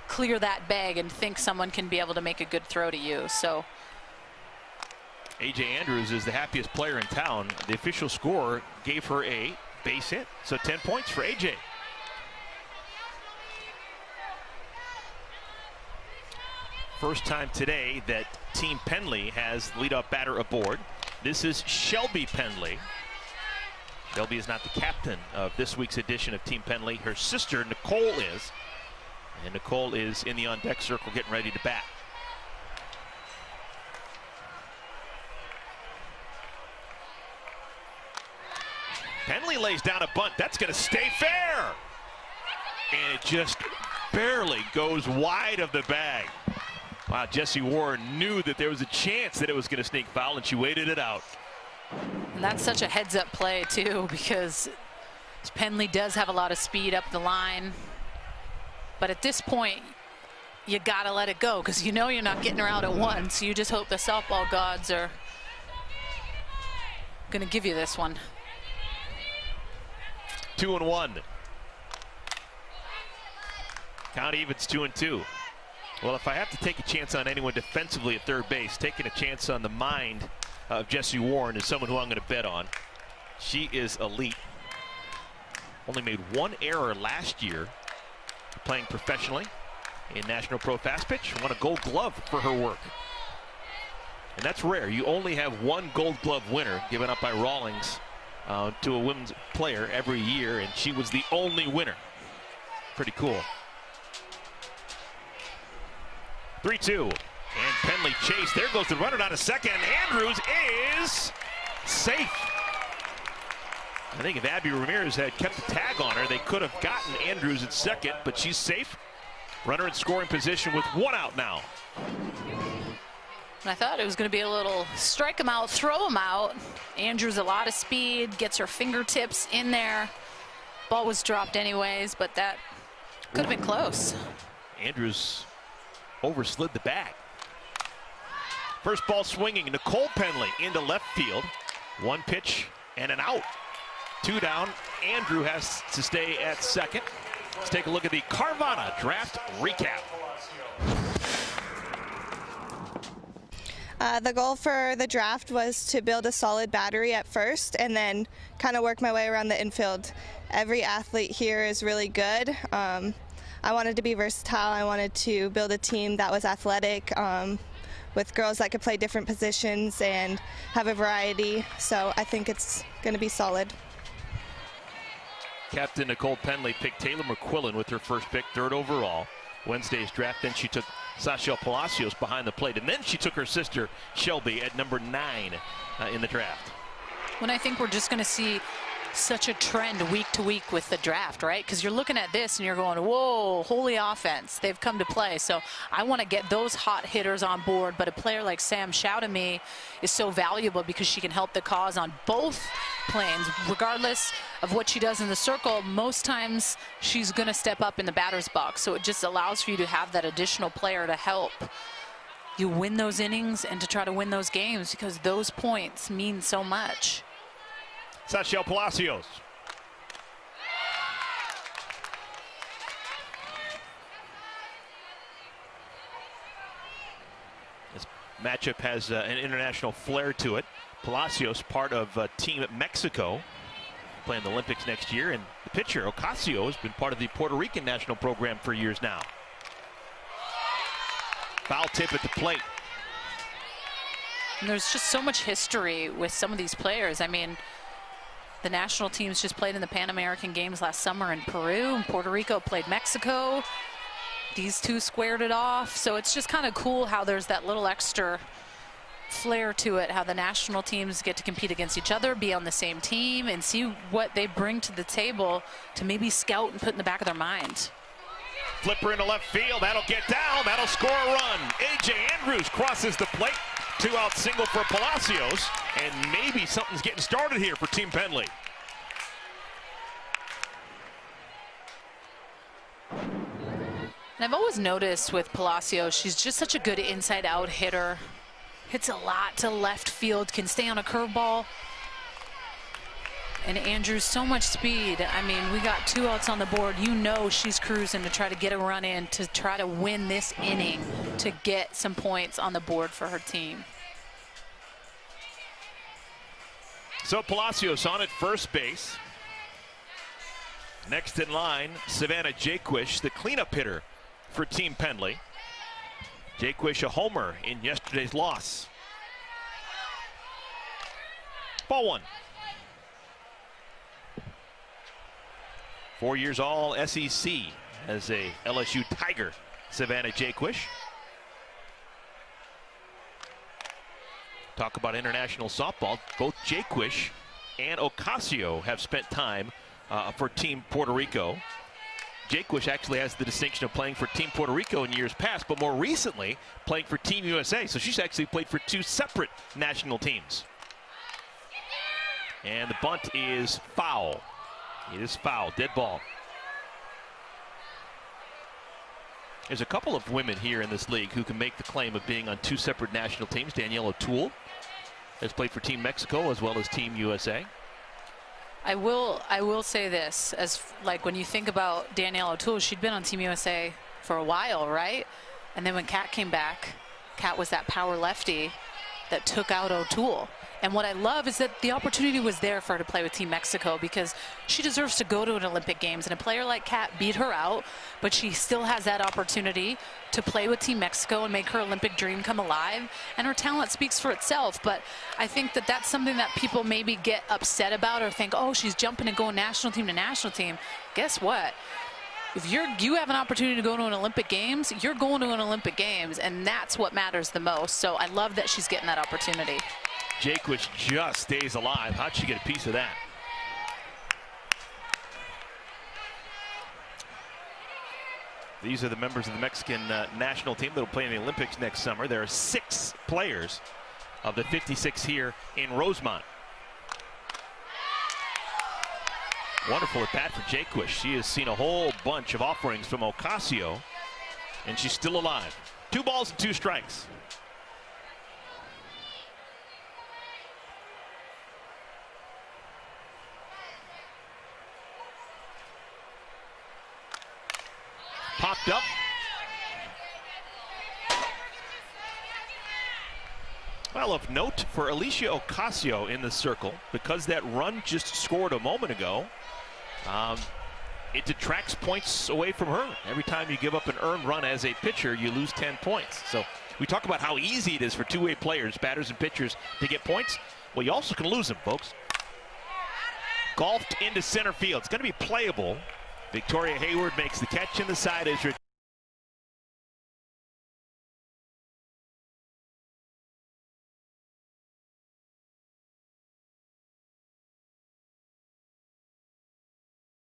clear that bag and think someone can be able to make a good throw to you. So A.J. Andrews is the happiest player in town. The official score gave her a base hit, so 10 points for A.J. First time today that Team Pendley has leadoff batter aboard. This is Shelby Pendley. Shelby is not the captain of this week's edition of Team Pendley. Her sister, Nicole, is. And Nicole is in the on-deck circle getting ready to bat. Pendley lays down a bunt. That's going to stay fair. And it just barely goes wide of the bag. Wow, Jessie Warren knew that there was a chance that it was going to sneak foul, and she waited it out. And that's such a heads-up play, too, because Pendley does have a lot of speed up the line. But at this point, you got to let it go because you know you're not getting her out at one. So you just hope the softball gods are going to give you this one. 2-1. Count evens 2-2. Well, if I have to take a chance on anyone defensively at third base, taking a chance on the mind of Jessie Warren is someone who I'm going to bet on. She is elite. Only made one error last year playing professionally in National Pro Fast Pitch. Won a Gold Glove for her work. And that's rare. You only have one Gold Glove winner given up by Rawlings to a women's player every year, and she was the only winner. Pretty cool. 3-2. And Pendley chase. There goes the runner down to second. Andrews is safe. I think if Abby Ramirez had kept the tag on her, they could have gotten Andrews at second, but she's safe. Runner in scoring position with one out now. I thought it was going to be a little strike him out, throw him out. Andrews a lot of speed, gets her fingertips in there. Ball was dropped anyways, but that could have been close. Andrews overslid the bag. First ball swinging, Nicole Pendley into left field. One pitch and an out. Two down. Andrew has to stay at second. Let's take a look at the Carvana draft recap. The goal for the draft was to build a solid battery at first and then kind of work my way around the infield. Every athlete here is really good. I wanted to be versatile. I wanted to build a team that was athletic with girls that could play different positions and have a variety. So I think it's going to be solid. Captain Nicole Pendley picked Taylor McQuillan with her first pick, third overall. Wednesday's draft. Then she took Sasha Palacios behind the plate. And then she took her sister, Shelby, at number 9 in the draft. When I think we're just going to see such a trend week to week with the draft, right? Because you're looking at this and you're going, whoa, holy offense. They've come to play. So I want to get those hot hitters on board. But a player like Sam Shaw to me is so valuable because she can help the cause on both planes. Regardless of what she does in the circle, most times she's going to step up in the batter's box. So it just allows for you to have that additional player to help you win those innings and to try to win those games because those points mean so much. Sasha Palacios. This matchup has an international flair to it. Palacios, part of Team Mexico, playing the Olympics next year, and the pitcher, Ocasio, has been part of the Puerto Rican national program for years now. Foul tip at the plate. And there's just so much history with some of these players. I mean, the national teams just played in the Pan American Games last summer in Peru, and Puerto Rico played Mexico. These two squared it off. So it's just kind of cool how there's that little extra flair to it, how the national teams get to compete against each other, be on the same team, and see what they bring to the table to maybe scout and put in the back of their mind. Flipper into left field. That'll get down. That'll score a run. A.J. Andrews crosses the plate. 2-out single for Palacios, and maybe something's getting started here for Team Pendley. And I've always noticed with Palacios, she's just such a good inside-out hitter. Hits a lot to left field, can stay on a curveball. And Andrews, so much speed. I mean, we got 2 outs on the board. You know she's cruising to try to get a run in to try to win this inning to get some points on the board for her team. So Palacios on at first base. Next in line, Savannah Jaquish, the cleanup hitter for Team Pendley. Jaquish a homer in yesterday's loss. Ball 1. 4 years all SEC as a LSU Tiger, Savannah Jaquish. Talk about international softball. Both Jaquish and Ocasio have spent time for Team Puerto Rico. Jaquish actually has the distinction of playing for Team Puerto Rico in years past, but more recently playing for Team USA. So she's actually played for 2 separate national teams. And the bunt is foul. It is foul, dead ball. There's a couple of women here in this league who can make the claim of being on 2 separate national teams. Danielle O'Toole has played for Team Mexico as well as Team USA. I will say this, as like when you think about Danielle O'Toole, she'd been on Team USA for a while, right? And then when Kat came back, Kat was that power lefty that took out O'Toole. And what I love is that the opportunity was there for her to play with Team Mexico because she deserves to go to an Olympic Games. And a player like Kat beat her out, but she still has that opportunity to play with Team Mexico and make her Olympic dream come alive. And her talent speaks for itself. But I think that that's something that people maybe get upset about or think, oh, she's jumping and going national team to national team. Guess what? If you have an opportunity to go to an Olympic Games, you're going to an Olympic Games, and that's what matters the most. So I love that she's getting that opportunity. Jaquish just stays alive. How'd she get a piece of that? These are the members of the Mexican national team that will play in the Olympics next summer. There are 6 players of the 56 here in Rosemont. Wonderful at bat for Jaquish. She has seen a whole bunch of offerings from Ocasio, and she's still alive. 2 balls and 2 strikes. Popped up. Well, of note for Alicia Ocasio in the circle, because that run just scored a moment ago, it detracts points away from her. Every time you give up an earned run as a pitcher, you lose 10 points. So we talk about how easy it is for two-way players, batters and pitchers, to get points. Well, you also can lose them, folks. Golfed into center field. It's going to be playable. Victoria Hayward makes the catch in the side as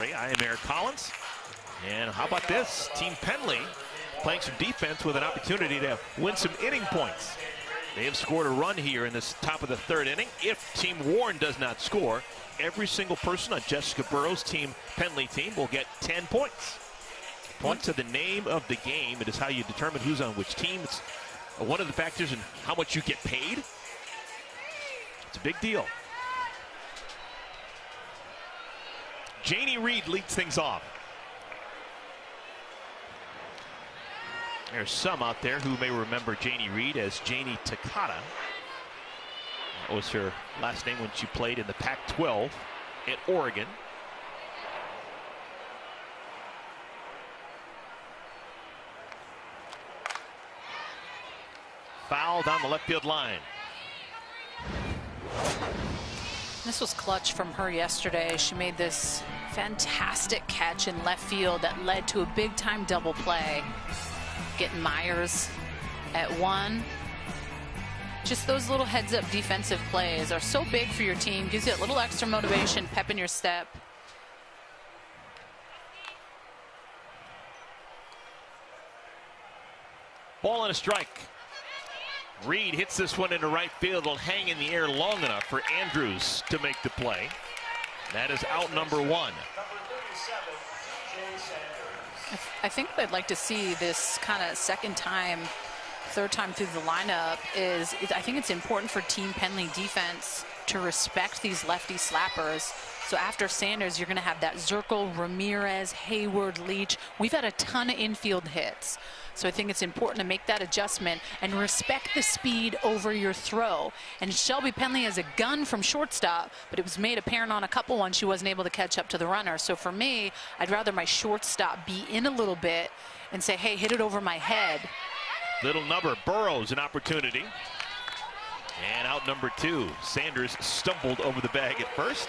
I am Eric Collins. And how about this? Team Pendley playing some defense with an opportunity to win some inning points. They have scored a run here in this top of the 3rd inning. If Team Warren does not score, every single person on Jessica Burrow's Team Pendley team will get 10 points. Points are the name of the game. It is how you determine who's on which team. It's one of the factors in how much you get paid. It's a big deal. Janie Reed leads things off. There's some out there who may remember Janie Reed as Janie Takata. That was her last name when she played in the Pac-12 at Oregon. Foul down the left field line. This was clutch from her yesterday. She made this fantastic catch in left field that led to a big-time double play. Getting Myers at 1. Just those little heads-up defensive plays are so big for your team. Gives you a little extra motivation, pep in your step. Ball and a strike. Reed hits this one into right field. It'll hang in the air long enough for Andrews to make the play. That is out number 1. Number 37, Jay Sanders. I think what I'd like to see this kind of third time through the lineup I think it's important for Team Pendley defense to respect these lefty slappers So after Sanders, you're going to have that Zirkle, Ramirez, Hayward, Leach. We've had a ton of infield hits. So I think it's important to make that adjustment and respect the speed over your throw. And Shelby Pendley has a gun from shortstop, but it was made apparent on a couple ones she wasn't able to catch up to the runner. So for me, I'd rather my shortstop be in a little bit and say, hey, hit it over my head. Little number, Burrows an opportunity. And out number 2, Sanders stumbled over the bag at first.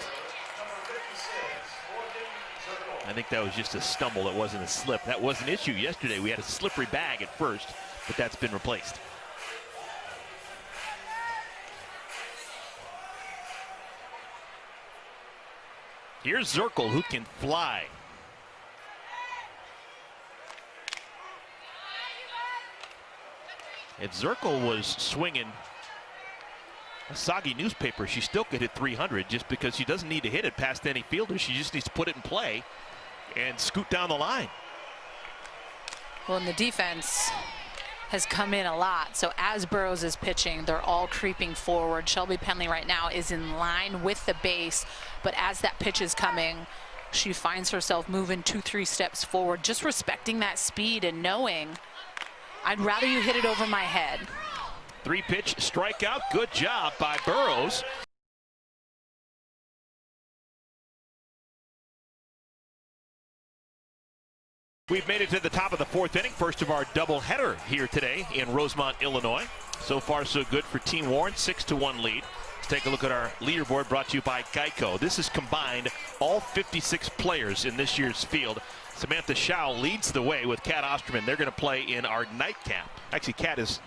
I think that was just a stumble. It wasn't a slip. That was an issue yesterday. We had a slippery bag at first, but that's been replaced. Here's Zirkle, who can fly. If Zirkle was swinging a soggy newspaper, she still could hit 300 just because she doesn't need to hit it past any fielder. She just needs to put it in play and scoot down the line. Well, and the defense has come in a lot. So as Burrows is pitching, they're all creeping forward. Shelby Pendley right now is in line with the base, but as that pitch is coming, she finds herself moving 2-3 steps forward, just respecting that speed and knowing, I'd rather you hit it over my head. 3-pitch strikeout. Good job by Burrows. We've made it to the top of the 4th inning, first of our doubleheader here today in Rosemont, Illinois. So far, so good for Team Warren, 6-1 lead. Let's take a look at our leaderboard brought to you by Geico. This is combined all 56 players in this year's field. Samantha Schau leads the way with Kat Osterman. They're going to play in our nightcap. Actually, Kat is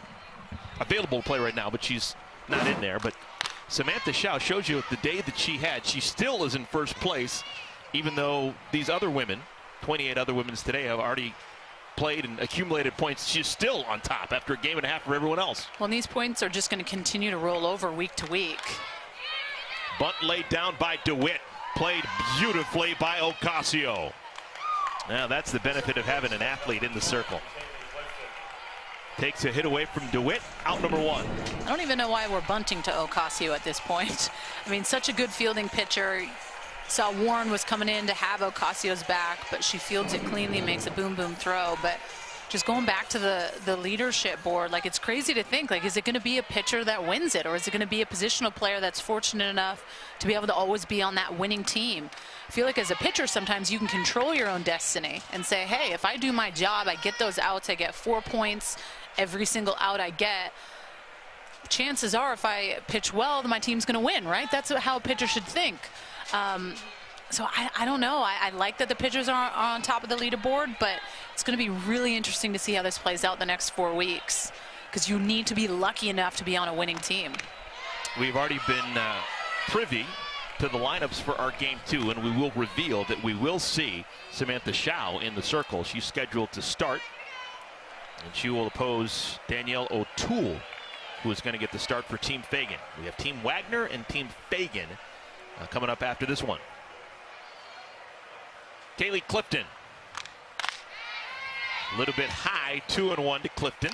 available to play right now, but she's not in there. But Samantha Schau shows you the day that she had. She still is in first place, even though these other women, 28 other women today, have already played and accumulated points. She's still on top after a game and a half for everyone else. Well, and these points are just going to continue to roll over week to week. Bunt laid down by DeWitt. Played beautifully by Ocasio. Now that's the benefit of having an athlete in the circle. Takes a hit away from DeWitt, out number 1. I don't even know why we're bunting to Ocasio at this point. I mean, such a good fielding pitcher. Saw Warren was coming in to have Ocasio's back, but she fields it cleanly, makes a boom-boom throw. But just going back to the leadership board, like, it's crazy to think, like, is it going to be a pitcher that wins it, or is it going to be a positional player that's fortunate enough to be able to always be on that winning team? I feel like as a pitcher, sometimes you can control your own destiny and say, hey, if I do my job, I get those outs, I get 4 points every single out I get. Chances are, if I pitch well, then my team's going to win, right? That's how a pitcher should think. So I don't know. I like that the pitchers are on top of the leaderboard, but it's going to be really interesting to see how this plays out the next 4 weeks, because you need to be lucky enough to be on a winning team. We've already been privy to the lineups for our game 2, and we will reveal that we will see Samantha Schau in the circle. She's scheduled to start, and she will oppose Danielle O'Toole, who is going to get the start for Team Fagan. We have Team Wagner and Team Fagan coming up after this one. Kaylee Clifton. A little bit high, 2-1 to Clifton.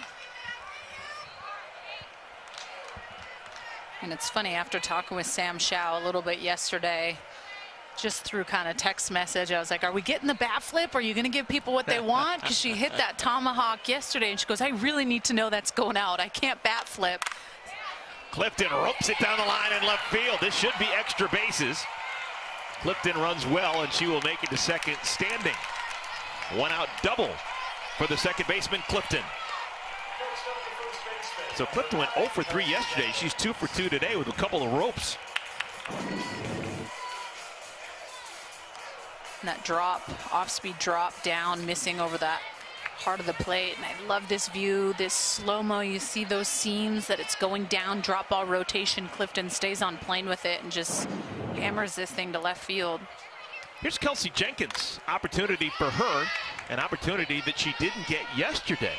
And it's funny, after talking with Sam Schau a little bit yesterday, just through kind of text message, I was like, are we getting the bat flip? Are you going to give people what they want? Because she hit that tomahawk yesterday, and she goes, I really need to know that's going out. I can't bat flip. Clifton ropes it down the line in left field. This should be extra bases. Clifton runs well, and she will make it to second standing. 1-out double for the second baseman, Clifton. So Clifton went 0 for 3 yesterday. She's 2 for 2 today with a couple of ropes. And that drop, off-speed drop down, missing over that heart of the plate. And I love this view, this slow-mo. You see those seams that it's going down, drop ball rotation. Clifton stays on plane with it and just hammers this thing to left field. Here's Kelsey Jenkins. Opportunity for her, an opportunity that she didn't get yesterday.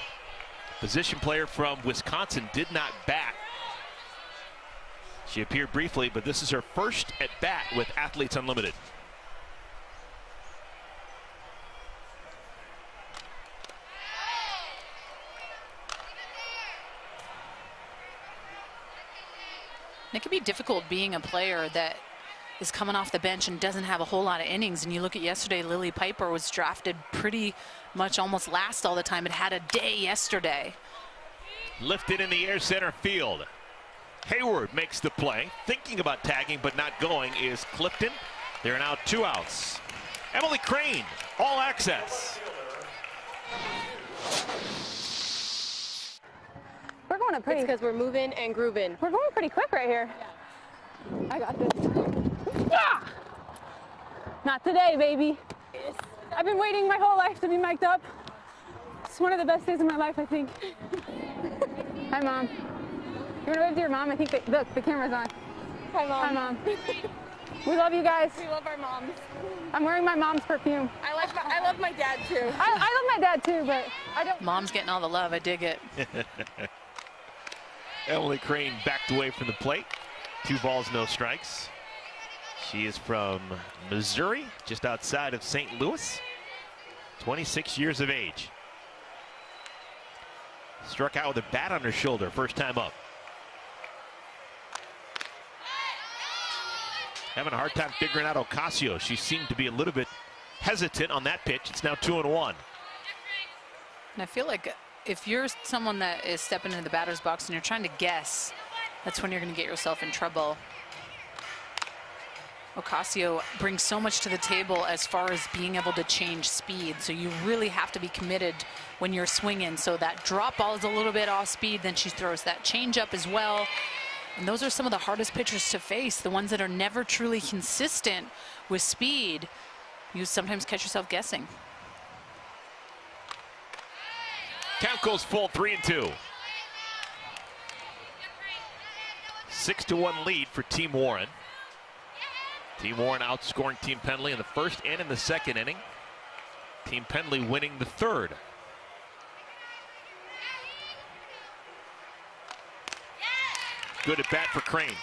Position player from Wisconsin did not bat. She appeared briefly, but this is her first at bat with Athletes Unlimited. It can be difficult being a player that is coming off the bench and doesn't have a whole lot of innings. And you look at yesterday, Lily Piper was drafted pretty much almost last all the time. It had a day yesterday. Lifted in the air center field. Hayward makes the play. Thinking about tagging but not going is Clifton. There are now 2 outs. Emily Crane, All Access. We're going up pretty. It's because we're moving and grooving. We're going pretty quick right here. I got this. Yeah! Not today, baby. I've been waiting my whole life to be mic'd up. It's one of the best days of my life, I think. Hi, Mom. You want to wave to your mom? I think, look, the camera's on. Hi, Mom. Hi, Mom. We love you guys. We love our moms. I'm wearing my mom's perfume. I love my dad, too. I love my dad, too, but I don't. Mom's getting all the love. I dig it. Emily Crane backed away from the plate. 2 balls, no strikes. She is from Missouri, just outside of St. Louis. 26 years of age. Struck out with a bat on her shoulder, first time up. Having a hard time figuring out Ocasio. She seemed to be a little bit hesitant on that pitch. It's now 2-1. And I feel like if you're someone that is stepping into the batter's box and you're trying to guess, that's when you're going to get yourself in trouble. Ocasio brings so much to the table as far as being able to change speed. So you really have to be committed when you're swinging. So that drop ball is a little bit off speed. Then she throws that changeup as well. And those are some of the hardest pitchers to face, the ones that are never truly consistent with speed. You sometimes catch yourself guessing. Count goes full, 3-2. 6-1 lead for Team Warren. Team Warren outscoring Team Pendley in the first and in the second inning. Team Pendley winning the third. Good at bat for Crane.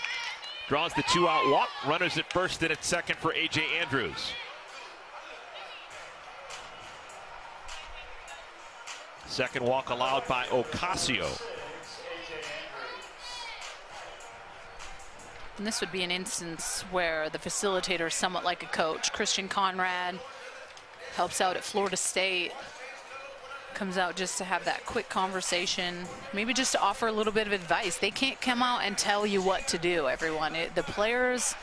Draws the 2-out walk. Runners at first and at second for A.J. Andrews. Second walk allowed by Ocasio. And this would be an instance where the facilitator is somewhat like a coach. Christian Conrad helps out at Florida State. Comes out just to have that quick conversation, maybe just to offer a little bit of advice. They can't come out and tell you what to do, everyone. The players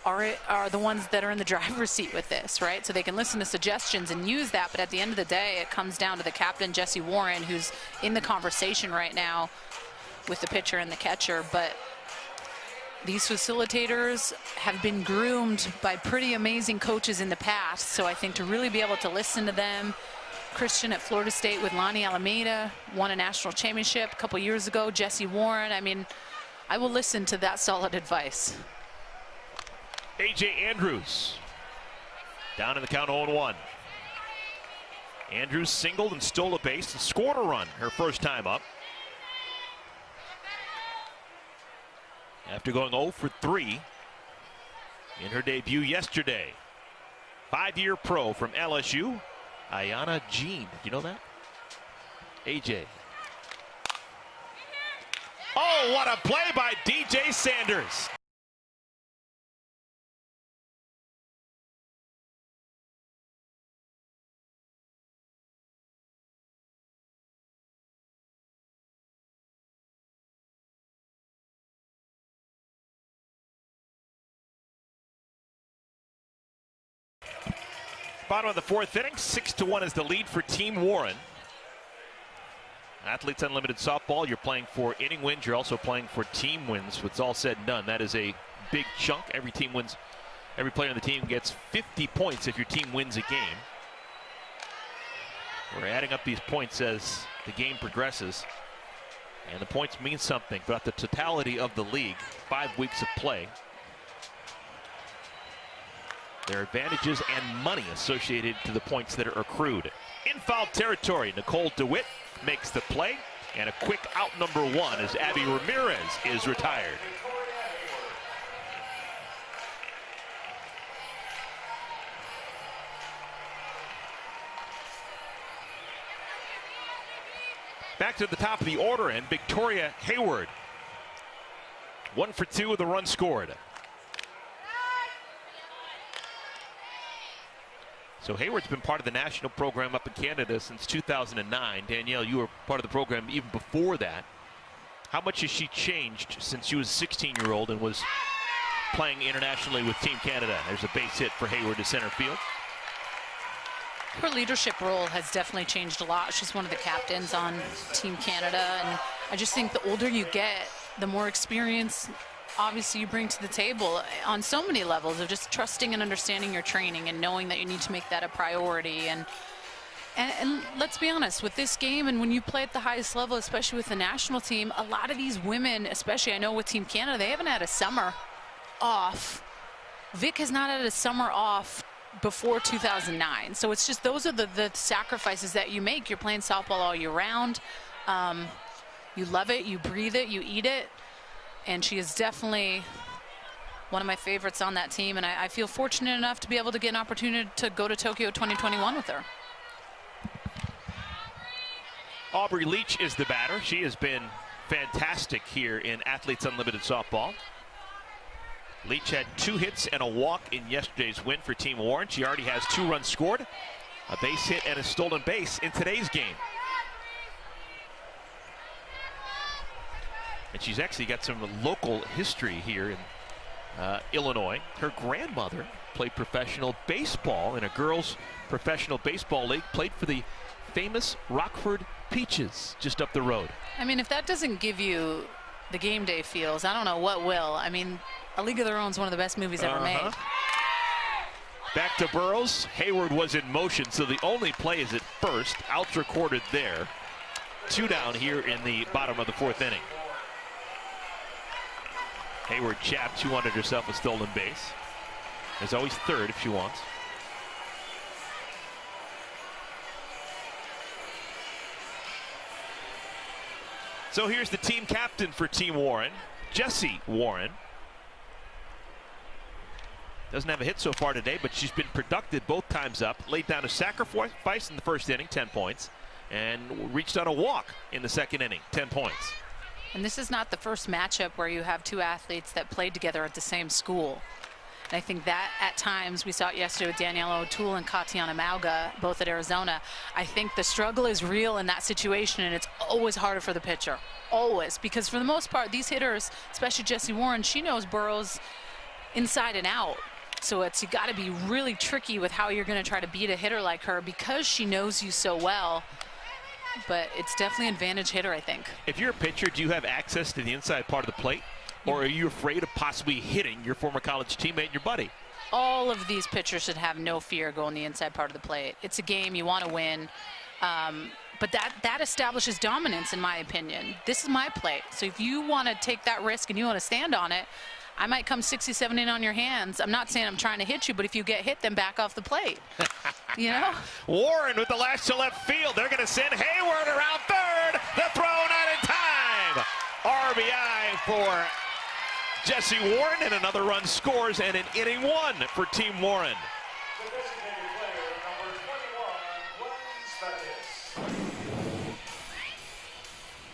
are the ones that are in the driver's seat with this, right? So they can listen to suggestions and use that, but at the end of the day, it comes down to the captain, Jesse Warren, who's in the conversation right now with the pitcher and the catcher. But these facilitators have been groomed by pretty amazing coaches in the past, so I think to really be able to listen to them. Christian at Florida State with Lonnie Alameda, won a national championship a couple years ago. Jesse Warren, I mean, I will listen to that solid advice. A.J. Andrews down in the count, 0-1. Andrews singled and stole a base and scored a run her first time up. After going 0 for 3 in her debut yesterday. 5-year pro from LSU, Ayana Jean. Did you know that? AJ. Oh, what a play by DJ Sanders. Bottom of the 4th inning, 6-1 is the lead for Team Warren. Athletes Unlimited Softball, you're playing for inning wins, you're also playing for team wins. What's all said and done, that is a big chunk. Every team wins, every player on the team gets 50 points if your team wins a game. We're adding up these points as the game progresses. And the points mean something throughout the totality of the league. 5 weeks of play. There are advantages and money associated to the points that are accrued. In foul territory, Nicole DeWitt makes the play, and a quick out number 1 as Abby Ramirez is retired. Back to the top of the order, and Victoria Hayward. 1 for 2 with a run scored. So Hayward's been part of the national program up in Canada since 2009. Danielle, you were part of the program even before that. How much has she changed since she was a 16-year-old and was playing internationally with Team Canada? There's a base hit for Hayward to center field. Her leadership role has definitely changed a lot. She's one of the captains on Team Canada, and I just think the older you get, the more experience obviously you bring to the table on so many levels of just trusting and understanding your training and knowing that you need to make that a priority. And let's be honest, with this game and when you play at the highest level, especially with the national team, a lot of these women, especially I know with Team Canada, they haven't had a summer off. Vic has not had a summer off before 2009. So it's just those are the sacrifices that you make. You're playing softball all year round. You love it, you breathe it, you eat it. And she is definitely one of my favorites on that team. And I feel fortunate enough to be able to get an opportunity to go to Tokyo 2021 with her. Aubrey Leach is the batter. She has been fantastic here in Athletes Unlimited Softball. Leach had 2 hits and a walk in yesterday's win for Team Warren. She already has 2 runs scored, a base hit and a stolen base in today's game. And she's actually got some local history here in Illinois. Her grandmother played professional baseball in a girls' professional baseball league, played for the famous Rockford Peaches just up the road. I mean, if that doesn't give you the game day feels, I don't know what will. I mean, A League of Their Own is one of the best movies ever made. Back to Burrows. Hayward was in motion, so the only play is at first. Outs recorded there. 2 down here in the bottom of the 4th inning. Hayward chapped, 200 herself a stolen base. There's always 3rd if she wants. So here's the team captain for Team Warren, Jessie Warren. Doesn't have a hit so far today, but she's been productive both times up. Laid down a sacrifice in the 1st inning, 10 points, and reached on a walk in the 2nd inning, 10 points. And this is not the first matchup where you have 2 athletes that played together at the same school. And I think that at times, we saw it yesterday with Danielle O'Toole and Katiana Mauga, both at Arizona. I think the struggle is real in that situation, and it's always harder for the pitcher. Always. Because for the most part, these hitters, especially Jessie Warren, she knows Burrows inside and out. So you got to be really tricky with how you're going to try to beat a hitter like her because she knows you so well. But it's definitely an advantage hitter, I think. If you're a pitcher, do you have access to the inside part of the plate? Or are you afraid of possibly hitting your former college teammate, your buddy? All of these pitchers should have no fear going the inside part of the plate. It's a game you want to win. But that establishes dominance, in my opinion. This is my plate. So if you want to take that risk and you want to stand on it, I might come 67 in on your hands. I'm not saying I'm trying to hit you, but if you get hit, then back off the plate. You know? Warren with the lash to left field. They're going to send Hayward around 3rd. The throw not in time. RBI for Jessie Warren, and another run scores, and an inning 1 for Team Warren. The designated player, number 21, Gwen Spettis.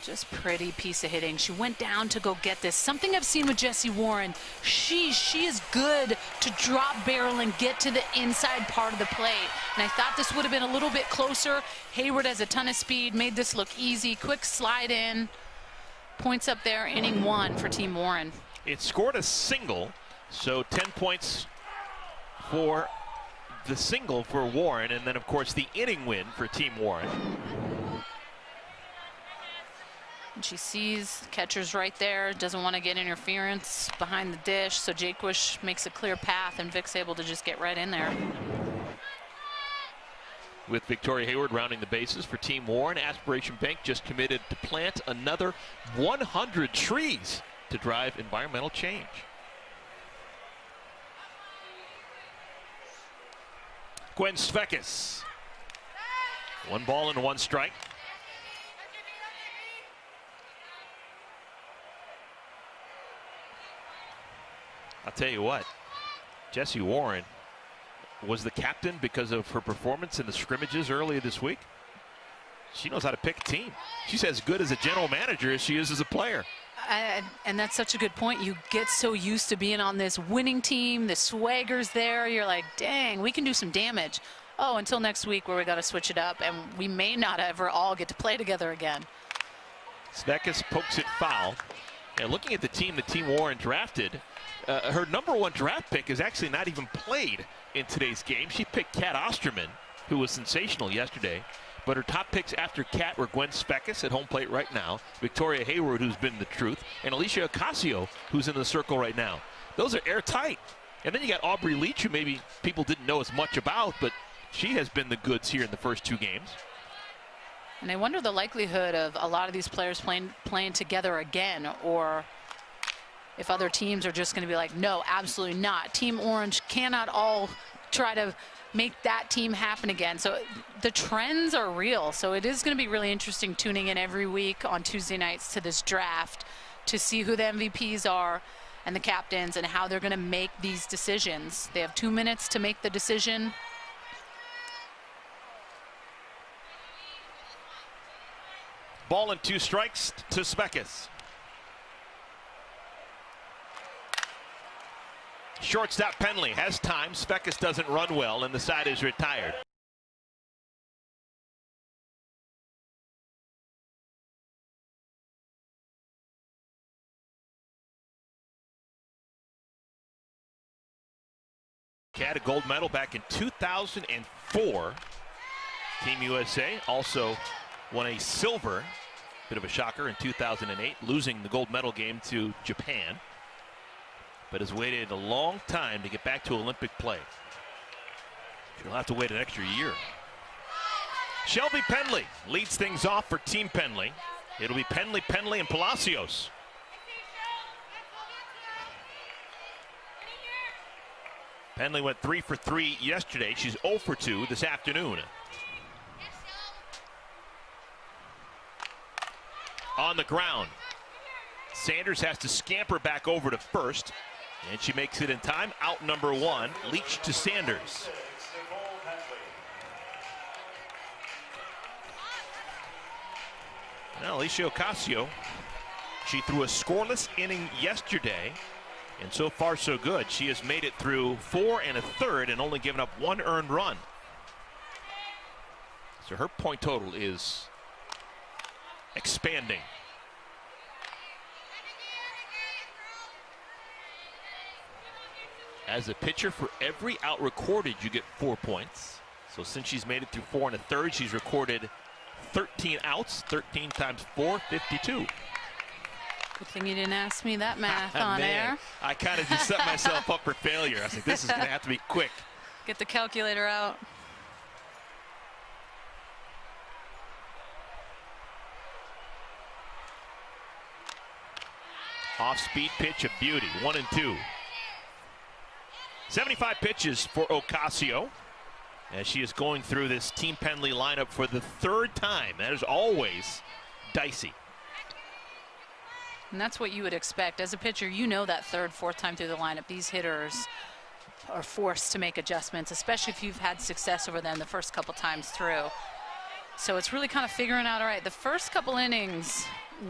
Just pretty piece of hitting. She went down to go get this. Something I've seen with Jessie Warren, she is good to drop barrel and get to the inside part of the plate. And I thought this would have been a little bit closer. Hayward has a ton of speed, made this look easy. Quick slide in. Points up there, inning 1 for Team Warren. It scored a single, so 10 points for the single for Warren, and then of course the inning win for Team Warren. And she sees catcher's right there, doesn't want to get interference behind the dish, so Jaquish makes a clear path, and Vic's able to just get right in there. With Victoria Hayward rounding the bases for Team Warren, Aspiration Bank just committed to plant another 100 trees to drive environmental change. Gwen Spettis. 1 ball and 1 strike. I'll tell you what, Jessie Warren was the captain because of her performance in the scrimmages earlier this week. She knows how to pick a team. She's as good as a general manager as she is as a player. And that's such a good point. You get so used to being on this winning team, the swagger's there. You're like, dang, we can do some damage. oh, until next week where we got to switch it up, and we may not ever all get to play together again. Svekis pokes it foul. And looking at the team Warren drafted, her #1 draft pick is actually not even played in today's game. She picked Kat Osterman, who was sensational yesterday. But her top picks after Kat were Gwen Svekis at home plate right now, Victoria Hayward, who's been the truth, and Alicia Ocasio, who's in the circle right now. Those are airtight. And then you got Aubrey Leach, who maybe people didn't know as much about, but she has been the goods here in the first 2 games. And I wonder the likelihood of a lot of these players playing together again, or if other teams are just going to be like, no, absolutely not. Team Orange cannot all try to make that team happen again. So the trends are real. So it is going to be really interesting tuning in every week on Tuesday nights to this draft to see who the MVPs are and the captains and how they're going to make these decisions. They have 2 minutes to make the decision. Ball and 2 strikes to Svekis. Shortstop Pendley has time. Svekis doesn't run well, and the side is retired. Had a gold medal back in 2004. Team USA also won a silver, bit of a shocker, in 2008, losing the gold medal game to Japan, but has waited a long time to get back to Olympic play. She'll have to wait an extra year. Shelby Pendley leads things off for Team Pendley. It'll be Pendley, and Palacios. Pendley went 3 for 3 yesterday. She's 0 for 2 this afternoon. On the ground, Sanders has to scamper back over to first, and she makes it in time. Out #1, Leach to Sanders. Now Alicia Ocasio, she threw a scoreless inning yesterday, and so far so good. She has made it through 4 1/3 and only given up 1 earned run. So her point total is expanding. As a pitcher, for every out recorded, you get 4 points. So since she's made it through 4 1/3, she's recorded 13 outs. 13 times 4, 52. Good thing you didn't ask me that math on air. I kind of just set myself up for failure. I was like, this is going to have to be quick. Get the calculator out. Off-speed pitch, a beauty. 1 and 2. 75 pitches for Ocasio as she is going through this Team Pendley lineup for the 3rd time. That is always dicey. And that's what you would expect. As a pitcher, you know that 3rd, 4th time through the lineup, these hitters are forced to make adjustments, especially if you've had success over them the first couple times through. So it's really kind of figuring out, all right, the first couple innings,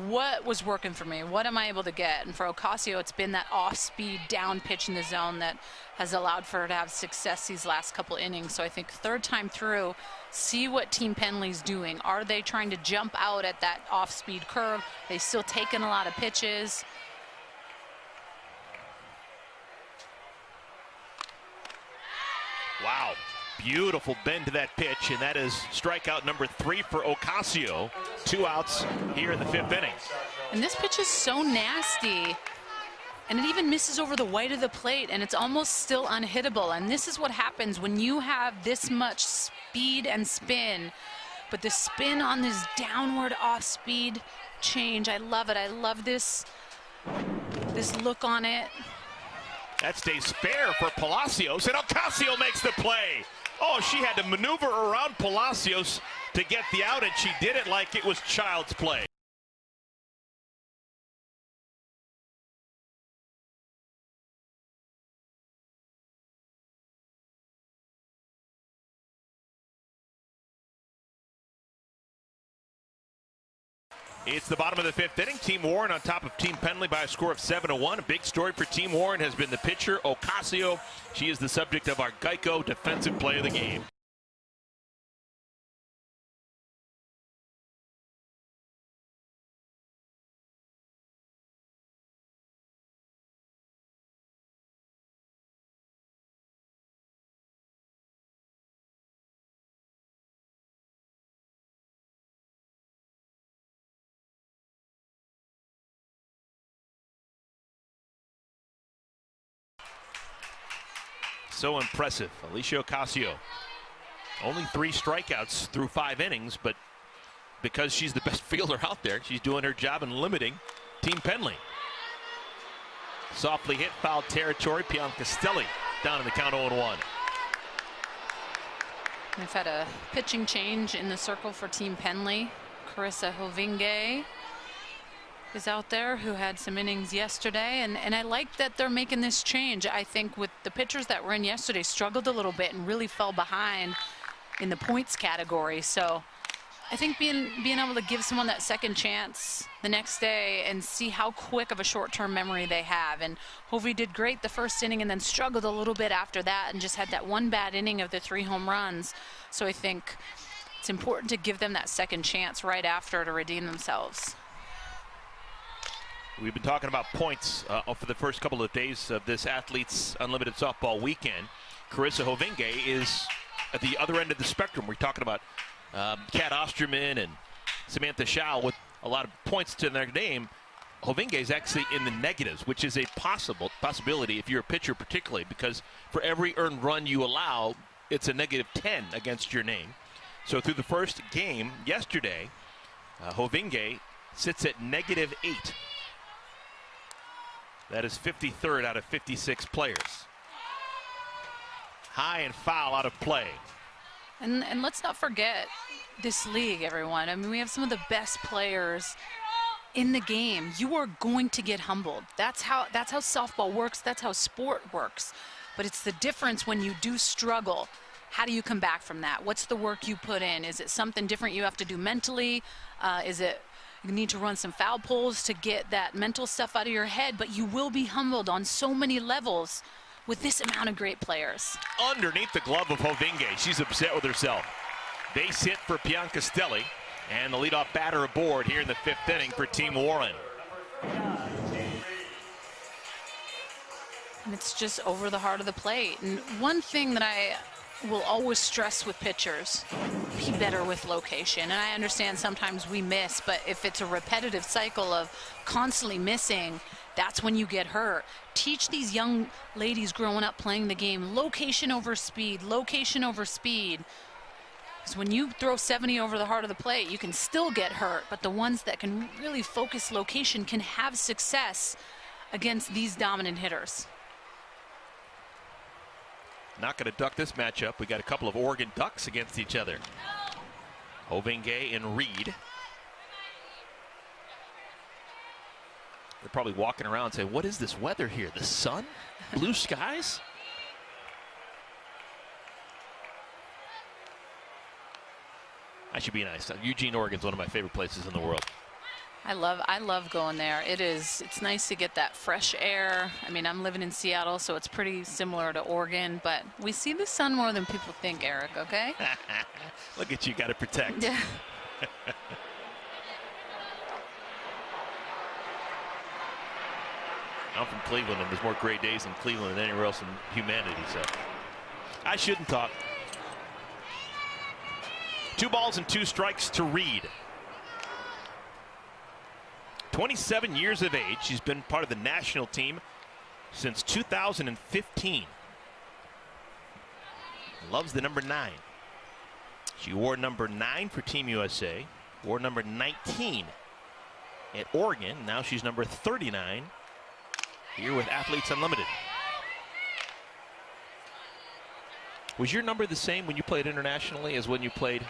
what was working for me? What am I able to get? And for Ocasio, it's been that off-speed down pitch in the zone that has allowed for her to have success these last couple innings. So I think 3rd time through, see what Team Pendley's doing. Are they trying to jump out at that off-speed curve? Are they still taking a lot of pitches? Wow. Beautiful bend to that pitch, and that is strikeout #3 for Ocasio. 2 outs here in the 5th inning. And this pitch is so nasty, and it even misses over the white of the plate, and it's almost still unhittable. And this is what happens when you have this much speed and spin, but the spin on this downward off-speed change, I love it. I love this look on it. That stays fair for Palacios, and Ocasio makes the play. Oh, she had to maneuver around Palacios to get the out, and she did it like it was child's play. It's the bottom of the 5th inning. Team Warren on top of Team Pendley by a score of 7-1. A big story for Team Warren has been the pitcher, Ocasio. She is the subject of our Geico Defensive Play of the Game. so impressive. Alicia Ocasio, only 3 strikeouts through 5 innings, but because she's the best fielder out there, she's doing her job in limiting Team Pendley. Softly hit, foul territory. Piancastelli down in the count 0-1. We've had a pitching change in the circle for Team Pendley. Carissa Hovinge is out there, who had some innings yesterday, and I like that they're making this change. I think with the pitchers that were in yesterday struggled a little bit and really fell behind in the points category. So I think being able to give someone that second chance the next day and see how quick of a short-term memory they have. And Hovey did great the first inning and then struggled a little bit after that and just had that one bad inning of the 3 home runs. So I think it's important to give them that second chance right after to redeem themselves. We've been talking about points for the first couple of days of this Athletes Unlimited Softball weekend. Carissa Hovinge is at the other end of the spectrum. We're talking about Kat Osterman and Samantha Schau with a lot of points to their name. Hovinge is actually in the negatives, which is a possibility if you're a pitcher particularly, because for every earned run you allow, it's a -10 against your name. So through the first game yesterday, Hovinge sits at -8. That is 53rd out of 56 players. High and foul out of play. And let's not forget this league, everyone. I mean, we have some of the best players in the game. You are going to get humbled. That's how softball works. That's how sport works. But it's the difference when you do struggle. How do you come back from that? What's the work you put in? Is it something different you have to do mentally? Is it you need to run some foul poles to get that mental stuff out of your head? But you will be humbled on so many levels with this amount of great players. Underneath the glove of Hovinge, she's upset with herself. Base hit for Piancastelli, and the leadoff batter aboard here in the 5th inning for Team Warren. And it's just over the heart of the plate. And one thing that I will always stress with pitchers, be better with location. And I understand sometimes we miss, but if it's a repetitive cycle of constantly missing, that's when you get hurt. Teach these young ladies growing up playing the game location over speed, location over speed. Because when you throw 70 over the heart of the plate, you can still get hurt, but the ones that can really focus location can have success against these dominant hitters. Not going to duck this matchup. We got a couple of Oregon Ducks against each other. Hovinge and Reed. They're probably walking around saying, what is this weather here? The sun? Blue skies? I should be nice. Eugene, Oregon's one of my favorite places in the world. I love going there. It's nice to get that fresh air. I mean, I'm living in Seattle, so it's pretty similar to Oregon, but we see the sun more than people think, Eric, okay? Look at you, got to protect. Yeah. I'm from Cleveland, and there's more great days in Cleveland than anywhere else in humanity, so I shouldn't talk. 2 balls and 2 strikes to Reed. 27 years of age. She's been part of the national team since 2015. Loves the number 9. She wore number 9 for Team USA, wore number 19 at Oregon. Now she's number 39 here with Athletes Unlimited. Was your number the same when you played internationally as when you played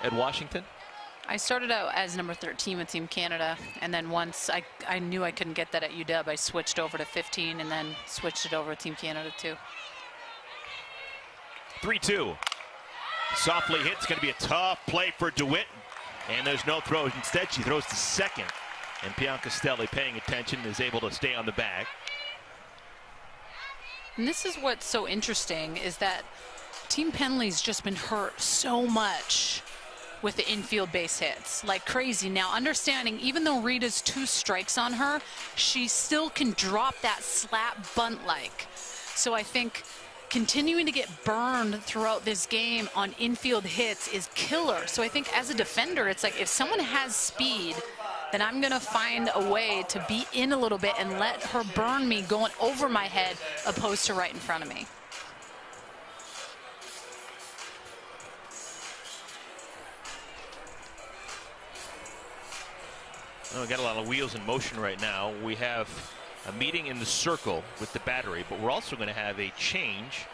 at Washington? I started out as number 13 with Team Canada, and then once I knew I couldn't get that at UW, I switched over to 15 and then switched it over to Team Canada too. 3-2. Softly hit. It's going to be a tough play for DeWitt, and there's no throw. Instead, she throws to second, and Piancastelli, paying attention, is able to stay on the bag. And this is what's so interesting, is that Team Pendley's just been hurt so much with the infield base hits like crazy. Now, understanding, even though Rita's 2 strikes on her, she still can drop that slap bunt like. So I think continuing to get burned throughout this game on infield hits is killer. So I think as a defender, it's like if someone has speed, then I'm gonna find a way to be in a little bit and let her burn me going over my head opposed to right in front of me. Oh, we got a lot of wheels in motion right now. We have a meeting in the circle with the battery, but we're also going to have a change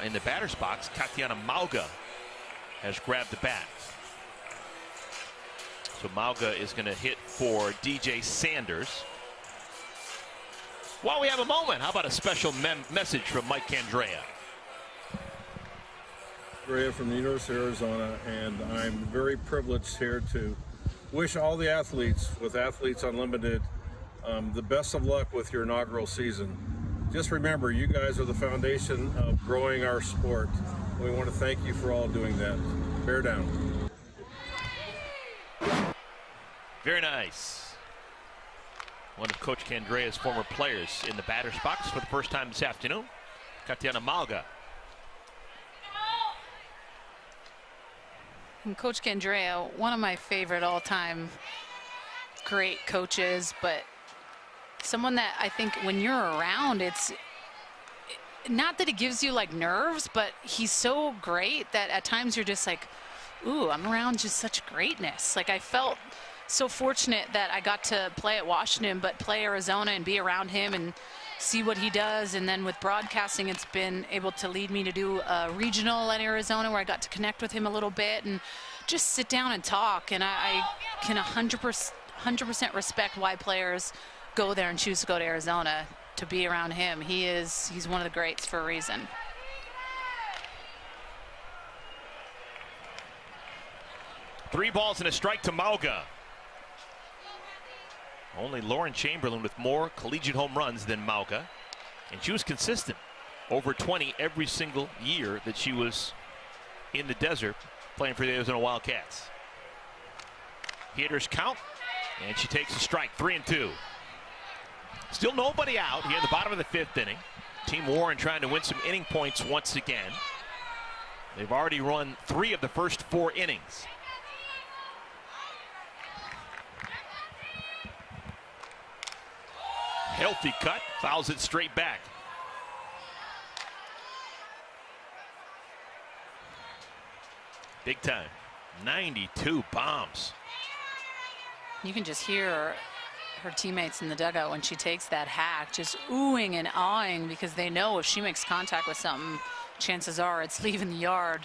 in the batter's box. Tatiana Mauga has grabbed the bat. So Mauga is going to hit for DJ Sanders. While we have a moment, how about a special message from Mike Candrea? Andrea from the University of Arizona, and I'm very privileged here to wish all the athletes with Athletes Unlimited the best of luck with your inaugural season. Just remember, you guys are the foundation of growing our sport. We want to thank you for all doing that. Bear down. Very nice. One of Coach Candrea's former players in the batter's box for the first time this afternoon, Tatiana Mauga. And Coach Candrea, one of my favorite all-time great coaches, but someone that I think when you're around, it's not that it gives you like nerves, but he's so great that at times you're just like, ooh, I'm around just such greatness. Like, I felt so fortunate that I got to play at Washington, but play Arizona and be around him and see what he does. And then with broadcasting, it's been able to lead me to do a regional at Arizona where I got to connect with him a little bit and just sit down and talk. And I can 100% respect why players go there and choose to go to Arizona to be around him. He's one of the greats for a reason. Three balls and a strike to Mauga. Only Lauren Chamberlain with more collegiate home runs than Mauga, and she was consistent, over 20 every single year that she was in the desert playing for the Arizona Wildcats. Hitters count, and she takes a strike, 3-2. Still nobody out here in the bottom of the fifth inning. Team Warren trying to win some inning points once again. They've already run 3 of the first 4 innings. Healthy cut, fouls it straight back. Big time, 92 bombs. You can just hear her teammates in the dugout when she takes that hack, just oohing and awing, because they know if she makes contact with something, chances are it's leaving the yard.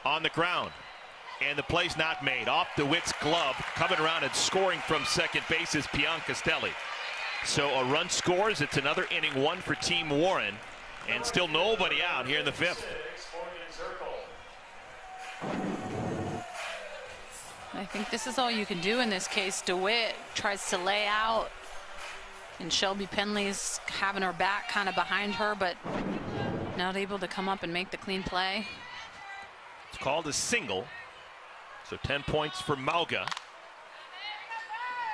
On the ground. And the play's not made. Off DeWitt's glove. Coming around and scoring from second base is Pian Castelli. So a run scores. It's another inning, 1 for Team Warren. And still nobody out here in the fifth. I think this is all you can do in this case. DeWitt tries to lay out, and Shelby Pendley's having her back kind of behind her, but not able to come up and make the clean play. It's called a single. So 10 points for Mauga.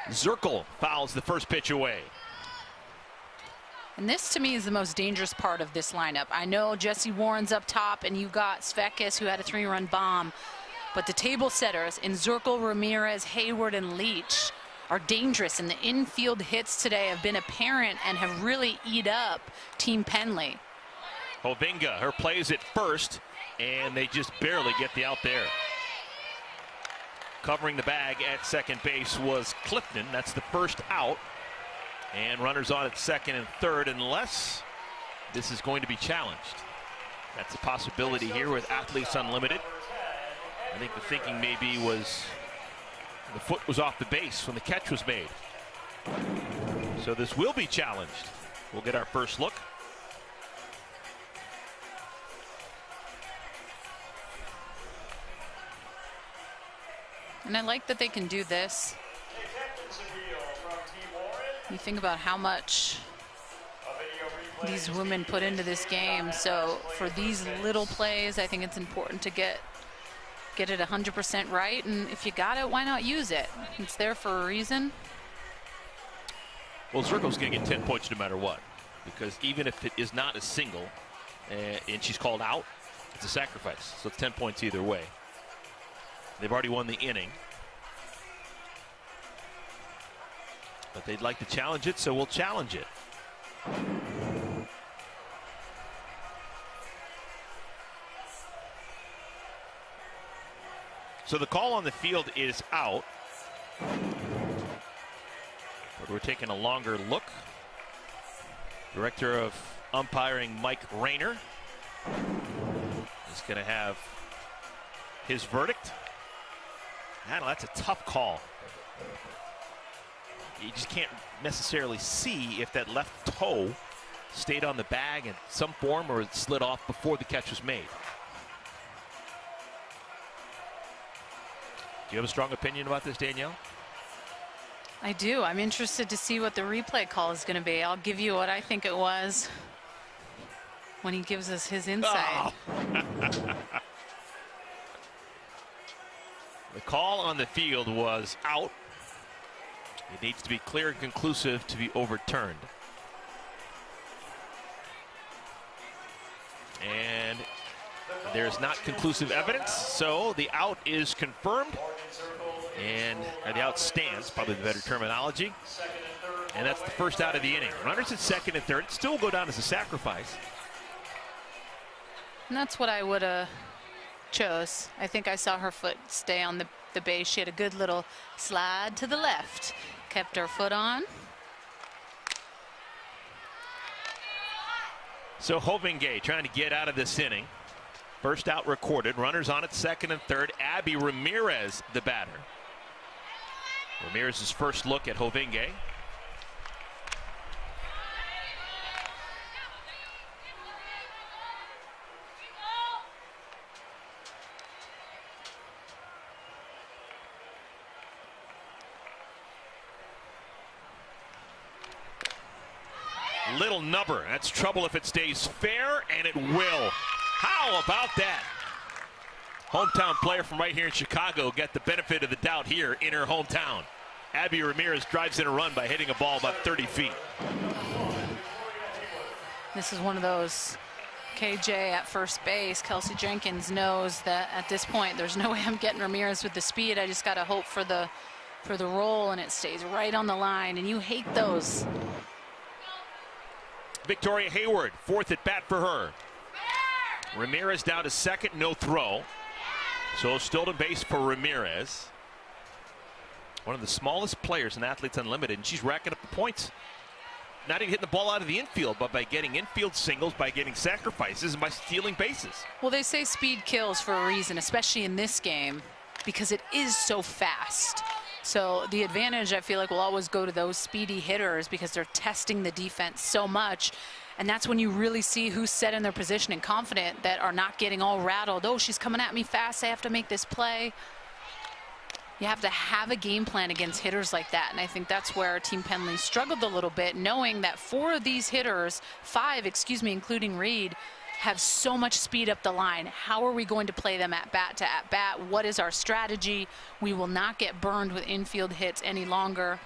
Zirkle fouls the first pitch away. And this, to me, is the most dangerous part of this lineup. I know Jesse Warren's up top, and you got Svekis, who had a 3-run bomb. But the table setters in Zirkle, Ramirez, Hayward, and Leach are dangerous. And the infield hits today have been apparent and have really eat up Team Pendley. Hovinga, her plays at first, and they just barely get the out there. Covering the bag at second base was Clifton. That's the first out. And runners on at second and third, unless this is going to be challenged. That's a possibility here with Athletes Unlimited. I think the thinking maybe was the foot was off the base when the catch was made. So this will be challenged. We'll get our first look. And I like that they can do this. You think about how much these women put into this game. So for these little plays, I think it's important to get it 100% right. And if you got it, why not use it? It's there for a reason. Well, Zirkle's going to get 10 points no matter what, because even if it is not a single and she's called out, it's a sacrifice. So it's 10 points either way. They've already won the inning. But they'd like to challenge it, so we'll challenge it. So the call on the field is out. But we're taking a longer look. Director of umpiring Mike Rayner is going to have his verdict. Man, that's a tough call. You just can't necessarily see if that left toe stayed on the bag in some form or it slid off before the catch was made. Do you have a strong opinion about this, Danielle? I do. I'm interested to see what the replay call is going to be. I'll give you what I think it was when he gives us his insight. Oh. The call on the field was out. It needs to be clear and conclusive to be overturned. And there's not conclusive evidence, so the out is confirmed. And the out stands, probably the better terminology. And that's the first out of the inning. Runners at second and third. It still will go down as a sacrifice. And that's what I would have chose. I think I saw her foot stay on the base. She had a good little slide to the left. Kept her foot on. So Hovingay trying to get out of this inning. First out recorded. Runners on at second and third. Abby Ramirez, the batter. Ramirez's first look at Hovingay. Little number. That's trouble if it stays fair, and it will. How about that? Hometown player from right here in Chicago get the benefit of the doubt here in her hometown. Abby Ramirez drives in a run by hitting a ball about 30 feet. This is one of those. KJ at first base. Kelsey Jenkins knows that at this point there's no way I'm getting Ramirez with the speed. I just got to hope for the roll, and it stays right on the line, and you hate those. Victoria Hayward, fourth at bat for her. Ramirez down to second, no throw. So still to base for Ramirez. One of the smallest players in Athletes Unlimited, and she's racking up the points. Not even hitting the ball out of the infield, but by getting infield singles, by getting sacrifices, and by stealing bases. Well, they say speed kills for a reason, especially in this game, because it is so fast. So the advantage, I feel like, will always go to those speedy hitters because they're testing the defense so much. And that's when you really see who's set in their position and confident, that are not getting all rattled. Oh, she's coming at me fast. I have to make this play. You have to have a game plan against hitters like that. And I think that's where Team Pendley struggled a little bit, knowing that four of these hitters, including Reed, have so much speed up the line. How are we going to play them at bat to at bat? What is our strategy? We will not get burned with infield hits any longer.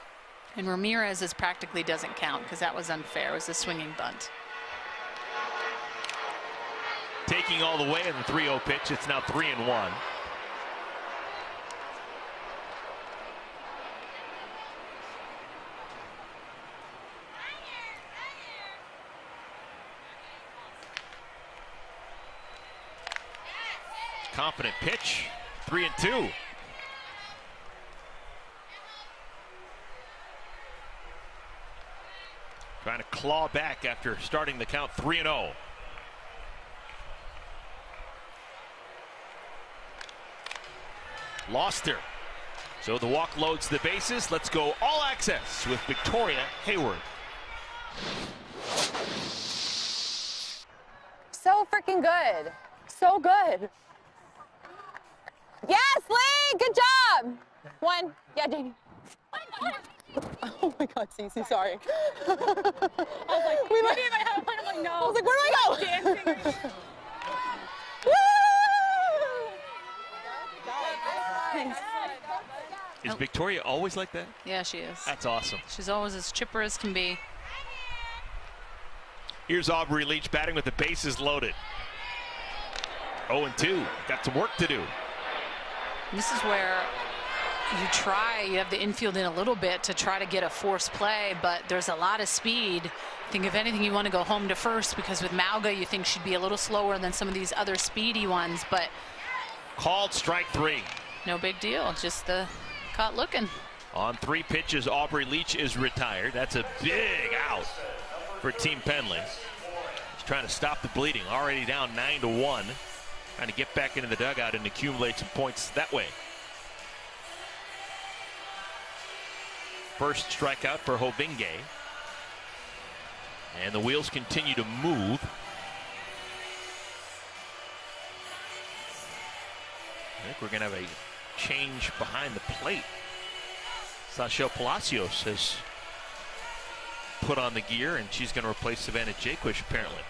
And Ramirez's practically doesn't count because that was unfair. It was a swinging bunt. Taking all the way in the 3-0 pitch. It's now 3-1. Confident pitch, 3-2. Trying to claw back after starting the count 3-0. Lost her. So the walk loads the bases. Let's go all access with Victoria Hayward. So freaking good. So good. Yes, Lee, good job. One. Yeah, Jamie. Oh my God, Cece, sorry. I was like, maybe if I have a plan, I'm like, no. I was like, where do I go? Dancing. Is Victoria always like that? Yeah, she is. That's awesome. She's always as chipper as can be. Here's Aubrey Leach batting with the bases loaded. 0-2. Got some work to do. This is where you have the infield in a little bit to try to get a force play, but there's a lot of speed. I think if anything, you want to go home to first, because with Mauga, you think she'd be a little slower than some of these other speedy ones, but. Called strike 3. No big deal. Just the caught looking. On 3 pitches, Aubrey Leach is retired. That's a big out for Team Pendley. He's trying to stop the bleeding. Already down 9-1. Trying to get back into the dugout and accumulate some points that way. First strikeout for Hovinge. And the wheels continue to move. I think we're going to have a change behind the plate. Sachelle Palacios has put on the gear, and she's going to replace Savannah Jaquish, apparently.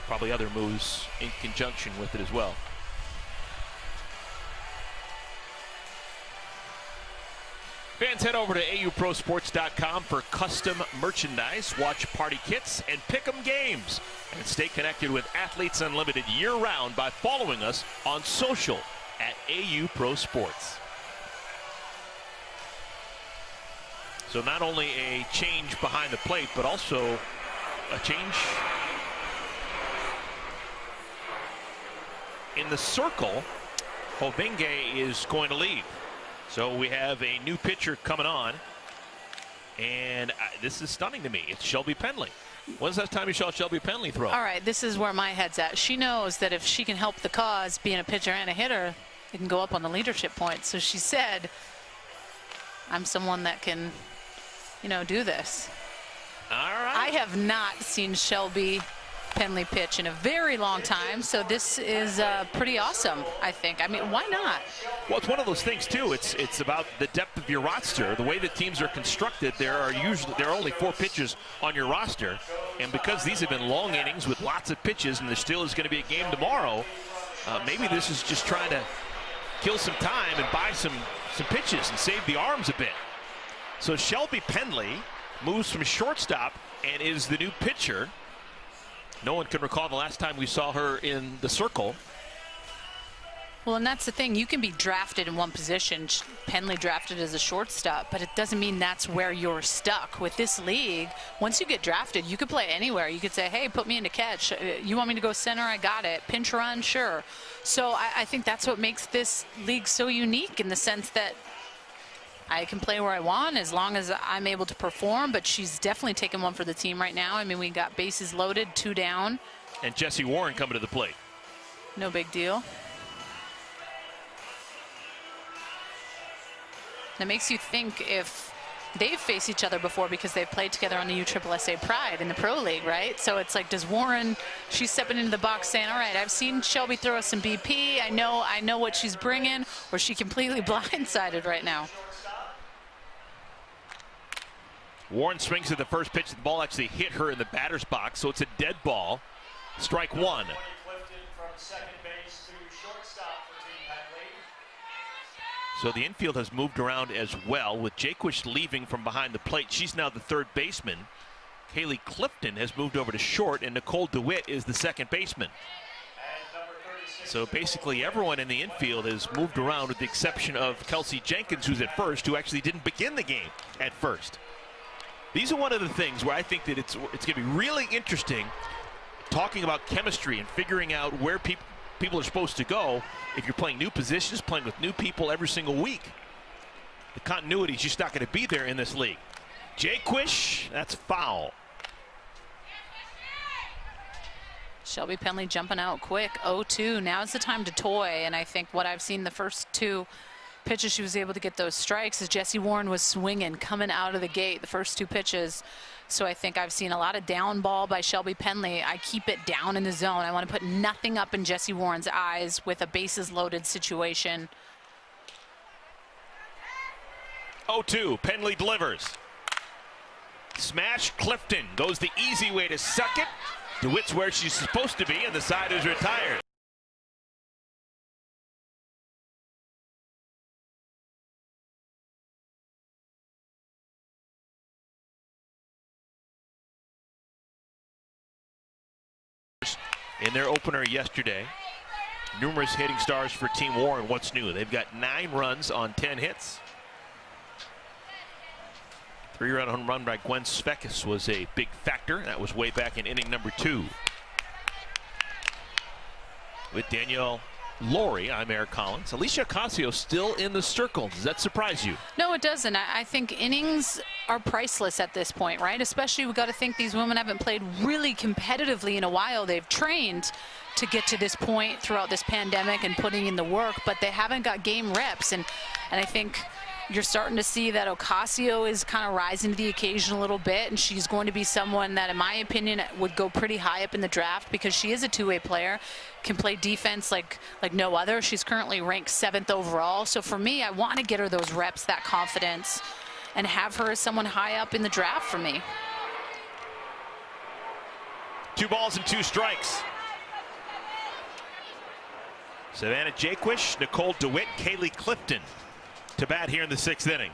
Probably other moves in conjunction with it as well. Fans, head over to auprosports.com for custom merchandise, watch party kits, and pick 'em games. And stay connected with Athletes Unlimited year-round by following us on social at AU Pro Sports. So not only a change behind the plate, but also a change in the circle. Hovinge is going to leave. So we have a new pitcher coming on. And this is stunning to me. It's Shelby Pendley. When's the last time you saw Shelby Pendley throw? All right, this is where my head's at. She knows that if she can help the cause, being a pitcher and a hitter, it can go up on the leadership points. So she said, I'm someone that can, you know, do this. All right. I have not seen Shelby Pendley pitch in a very long time, so this is pretty awesome, I think. I mean, why not? Well, it's one of those things too. It's about the depth of your roster. The way that teams are constructed, there are only 4 pitchers on your roster, and because these have been long innings with lots of pitches, and there still is going to be a game tomorrow, maybe this is just trying to kill some time and buy some pitches and save the arms a bit. So Shelby Pendley moves from shortstop and is the new pitcher. No one can recall the last time we saw her in the circle. Well, and that's the thing. You can be drafted in one position. Pendley drafted as a shortstop, but it doesn't mean that's where you're stuck. With this league, once you get drafted, you could play anywhere. You could say, hey, put me into catch. You want me to go center? I got it. Pinch run? Sure. So I think that's what makes this league so unique, in the sense that I can play where I want as long as I'm able to perform, but she's definitely taking one for the team right now. I mean, we got bases loaded, 2 down. And Jessie Warren coming to the plate. No big deal. That makes you think if they've faced each other before, because they've played together on the USSSA Pride in the Pro League, right? So it's like, does Warren, she's stepping into the box saying, all right, I've seen Shelby throw us some BP. I know what she's bringing, or is she completely blindsided right now? Warren swings at the first pitch. The ball actually hit her in the batter's box, so it's a dead ball. Strike 1. So the infield has moved around as well, with Jaquish leaving from behind the plate. She's now the third baseman. Kaylee Clifton has moved over to short, and Nicole DeWitt is the second baseman. So basically everyone in the infield has moved around, with the exception of Kelsey Jenkins, who's at first, who actually didn't begin the game at first. These are one of the things where I think that it's going to be really interesting, talking about chemistry and figuring out where people are supposed to go if you're playing new positions, playing with new people every single week. The continuity is just not going to be there in this league. Jaquish, that's foul. Shelby Pendley jumping out quick, 0-2. Now's the time to toy, and I think what I've seen the first 2 pitches she was able to get those strikes, as Jessie Warren was swinging coming out of the gate the first 2 pitches. So I think I've seen a lot of down ball by Shelby Pendley. I keep it down in the zone. I want to put nothing up in Jessie Warren's eyes with a bases loaded situation. 0-2, Pendley delivers. Smash, Clifton goes the easy way to second. DeWitt's where she's supposed to be, and the side is retired. In their opener yesterday, numerous hitting stars for Team Warren. What's new? They've got 9 runs on 10 hits. 3-run home run by Gwen Svekis was a big factor. That was way back in inning number 2. With Danielle Lori, I'm Eric Collins. Alicia Ocasio still in the circle. Does that surprise you? No, it doesn't. I think innings are priceless at this point, right? Especially we got to think these women haven't played really competitively in a while. They've trained to get to this point throughout this pandemic and putting in the work, but they haven't got game reps. And I think you're starting to see that Ocasio is kind of rising to the occasion a little bit, and she's going to be someone that, in my opinion, would go pretty high up in the draft because she is a two-way player, can play defense like no other. She's currently ranked 7th overall. So for me, I want to get her those reps, that confidence, and have her as someone high up in the draft for me. 2 balls and 2 strikes. Savannah Jaquish, Nicole DeWitt, Kaylee Clifton to bat here in the 6th inning.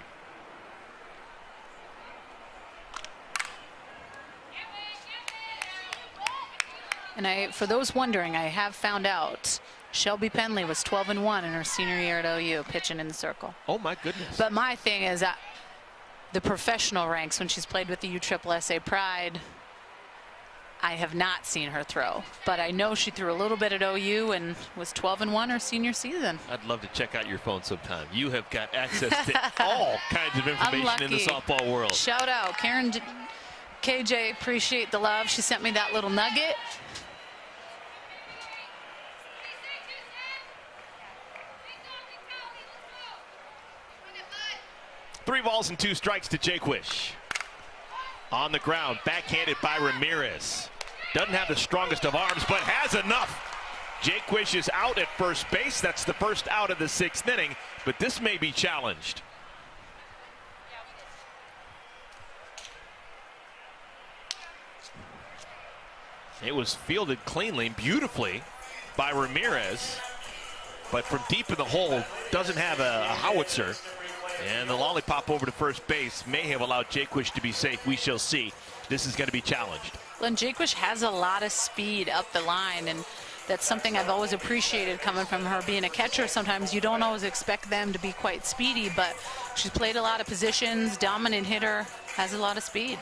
And for those wondering, I have found out Shelby Pendley was 12-1 in her senior year at OU, pitching in the circle. Oh my goodness. But my thing is that the professional ranks, when she's played with the USSSA Pride, I have not seen her throw, but I know she threw a little bit at OU and was 12-1 her senior season. I'd love to check out your phone sometime. You have got access to all kinds of information in the softball world. Shout out Karen KJ, appreciate the love. She sent me that little nugget. Three balls and 2 strikes to Jaquish. On the ground, backhanded by Ramirez. Doesn't have the strongest of arms, but has enough. Jaquish is out at first base. That's the first out of the 6th inning, but this may be challenged. It was fielded cleanly, beautifully by Ramirez, but from deep in the hole, doesn't have a howitzer. And the lollipop over to first base may have allowed Jaquish to be safe. We shall see. This is going to be challenged. And Jaquish has a lot of speed up the line, and that's something I've always appreciated coming from her being a catcher. Sometimes you don't always expect them to be quite speedy, but she's played a lot of positions, dominant hitter, has a lot of speed.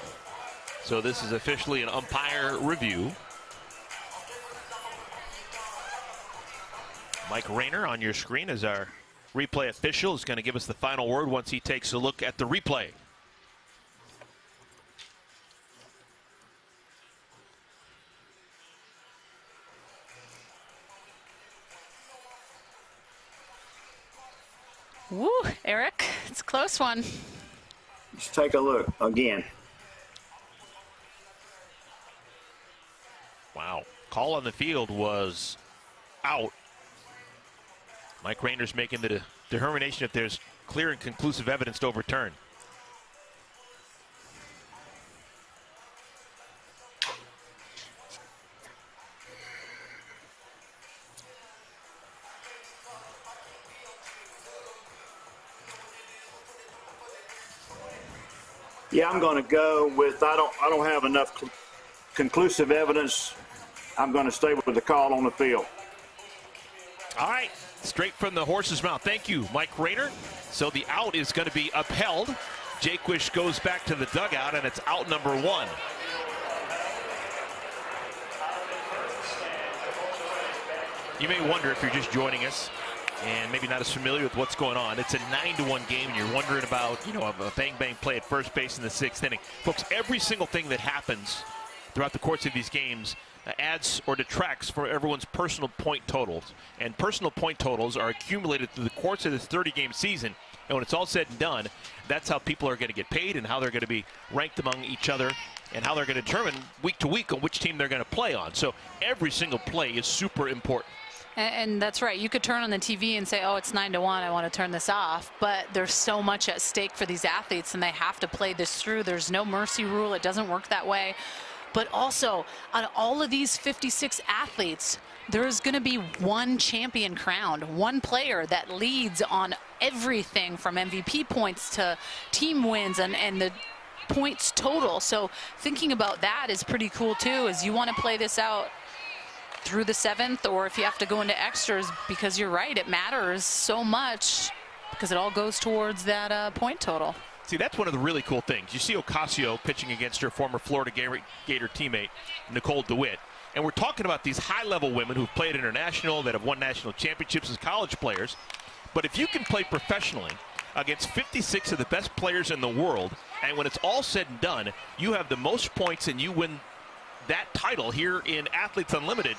So this is officially an umpire review. Mike Rayner on your screen as our replay official is going to give us the final word once he takes a look at the replay. Woo, Eric, it's a close one. Let's take a look again. Wow. Call on the field was out. Mike Rayner's making the determination if there's clear and conclusive evidence to overturn. Yeah, I'm going to go with I don't have enough conclusive evidence. I'm going to stay with the call on the field. All right, straight from the horse's mouth. Thank you, Mike Rayner. So the out is going to be upheld. Jaquish goes back to the dugout, and it's out number 1. You may wonder if you're just joining us and maybe not as familiar with what's going on. It's a 9-1 game, and you're wondering about, a bang-bang play at first base in the 6th inning. Folks, every single thing that happens throughout the course of these games adds or detracts for everyone's personal point totals. And personal point totals are accumulated through the course of this 30-game season. And when it's all said and done, that's how people are going to get paid and how they're going to be ranked among each other and how they're going to determine week to week on which team they're going to play on. So every single play is super important. And that's right. You could turn on the TV and say, oh, it's 9-1. I want to turn this off. But there's so much at stake for these athletes, and they have to play this through. There's no mercy rule. It doesn't work that way. But also, on all of these 56 athletes, there's going to be one champion crowned, one player that leads on everything from MVP points to team wins and the points total. So thinking about that is pretty cool, too, as you want to play this out through the 7th, or if you have to go into extras, because you're right, it matters so much because it all goes towards that point total. See, that's one of the really cool things. You see Ocasio pitching against her former Florida Gator teammate, Nicole DeWitt. And we're talking about these high-level women who've played international, that have won national championships as college players. But if you can play professionally against 56 of the best players in the world, and when it's all said and done, you have the most points and you win that title here in Athletes Unlimited,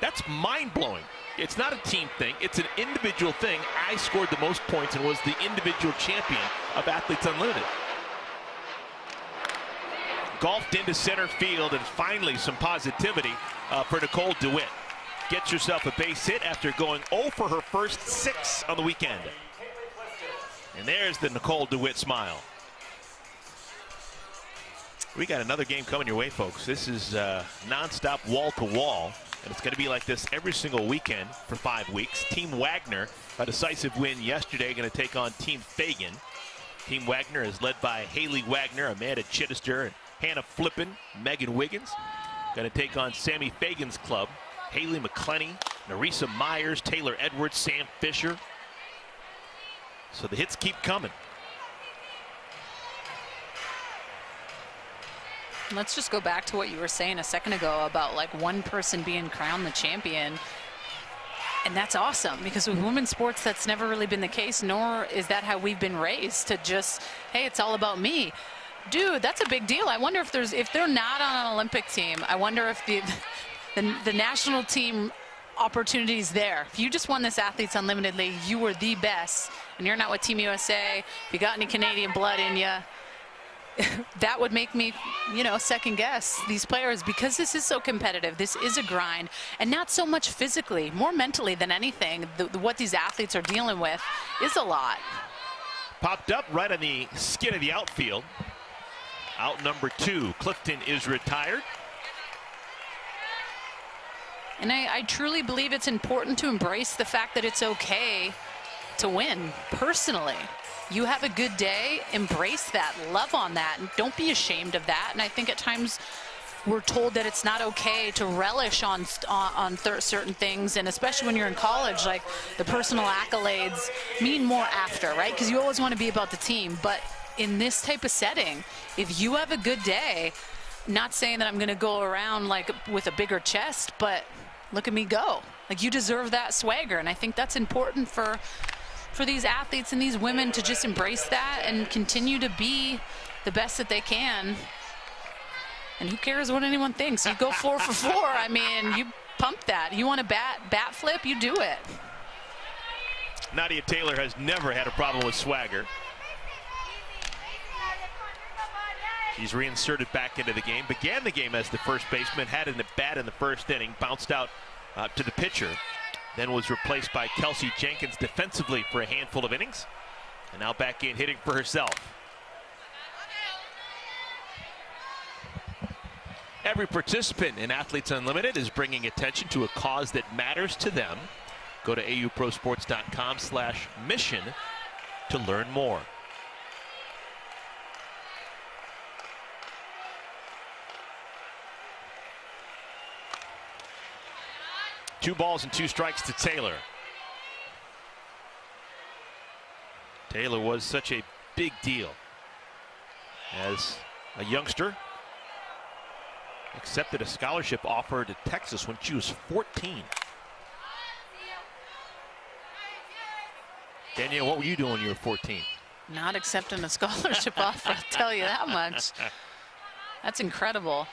that's mind-blowing. It's not a team thing. It's an individual thing. I scored the most points and was the individual champion of Athletes Unlimited. Golfed into center field, and finally some positivity for Nicole DeWitt. Gets herself a base hit after going 0 for her first 6 on the weekend. And there's the Nicole DeWitt smile. We got another game coming your way, folks. This is nonstop wall-to-wall, and it's going to be like this every single weekend for 5 weeks. Team Wagner, a decisive win yesterday, going to take on Team Fagan. Team Wagner is led by Haley Wagner, Amanda Chittister, and Hannah Flippin, Megan Wiggins. Going to take on Sammy Fagan's club. Haley McClenny, Narisa Myers, Taylor Edwards, Sam Fisher. So the hits keep coming. Let's just go back to what you were saying a second ago about like one person being crowned the champion. And that's awesome, because with women's sports, that's never really been the case, nor is that how we've been raised, to just, hey, it's all about me. Dude, that's a big deal. I wonder if they're not on an Olympic team, I wonder if the national team opportunity is there. If you just won this Athletes Unlimited League, you were the best, and you're not with Team USA, if you got any Canadian blood in you, that would make me, second guess these players, because this is so competitive. This is a grind, and not so much physically, more mentally than anything. What these athletes are dealing with is a lot. Popped up right on the skin of the outfield. Out number 2, Clifton is retired. And I truly believe it's important to embrace the fact that it's okay to win personally. You have a good day, embrace that, love on that, and don't be ashamed of that. And I think at times we're told that it's not okay to relish on certain things, and especially when you're in college, like the personal accolades mean more after, right? Because you always want to be about the team. But in this type of setting, if you have a good day, not saying that I'm going to go around like with a bigger chest, but look at me go. Like, you deserve that swagger, and I think that's important for these athletes and these women to just embrace that and continue to be the best that they can. And who cares what anyone thinks? You go 4 for 4. I mean, you pump that. You want to bat flip, you do it. Nadia Taylor has never had a problem with swagger. She's reinserted back into the game. Began the game as the first baseman, had an at-bat in the first inning, bounced out to the pitcher, then was replaced by Kelsey Jenkins defensively for a handful of innings, and now back in hitting for herself. Every participant in Athletes Unlimited is bringing attention to a cause that matters to them. Go to auprosports.com/mission to learn more. Two balls and 2 strikes to Taylor. Taylor was such a big deal as a youngster. Accepted a scholarship offer to Texas when she was 14. Danielle, what were you doing when you were 14? Not accepting a scholarship offer, I'll tell you that much. That's incredible.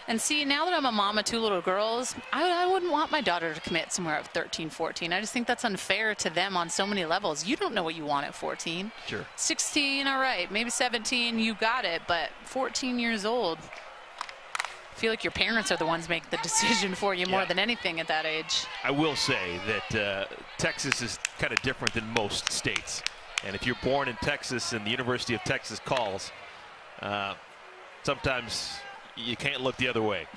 And see, now that I'm a mom of 2 little girls, I wouldn't want my daughter to commit somewhere at 13, 14. I just think that's unfair to them on so many levels. You don't know what you want at 14. Sure. 16, all right. Maybe 17, you got it. But 14 years old, I feel like your parents are the ones making the decision for you more than anything at that age. I will say that Texas is kind of different than most states. And if you're born in Texas and the University of Texas calls, sometimes you can't look the other way.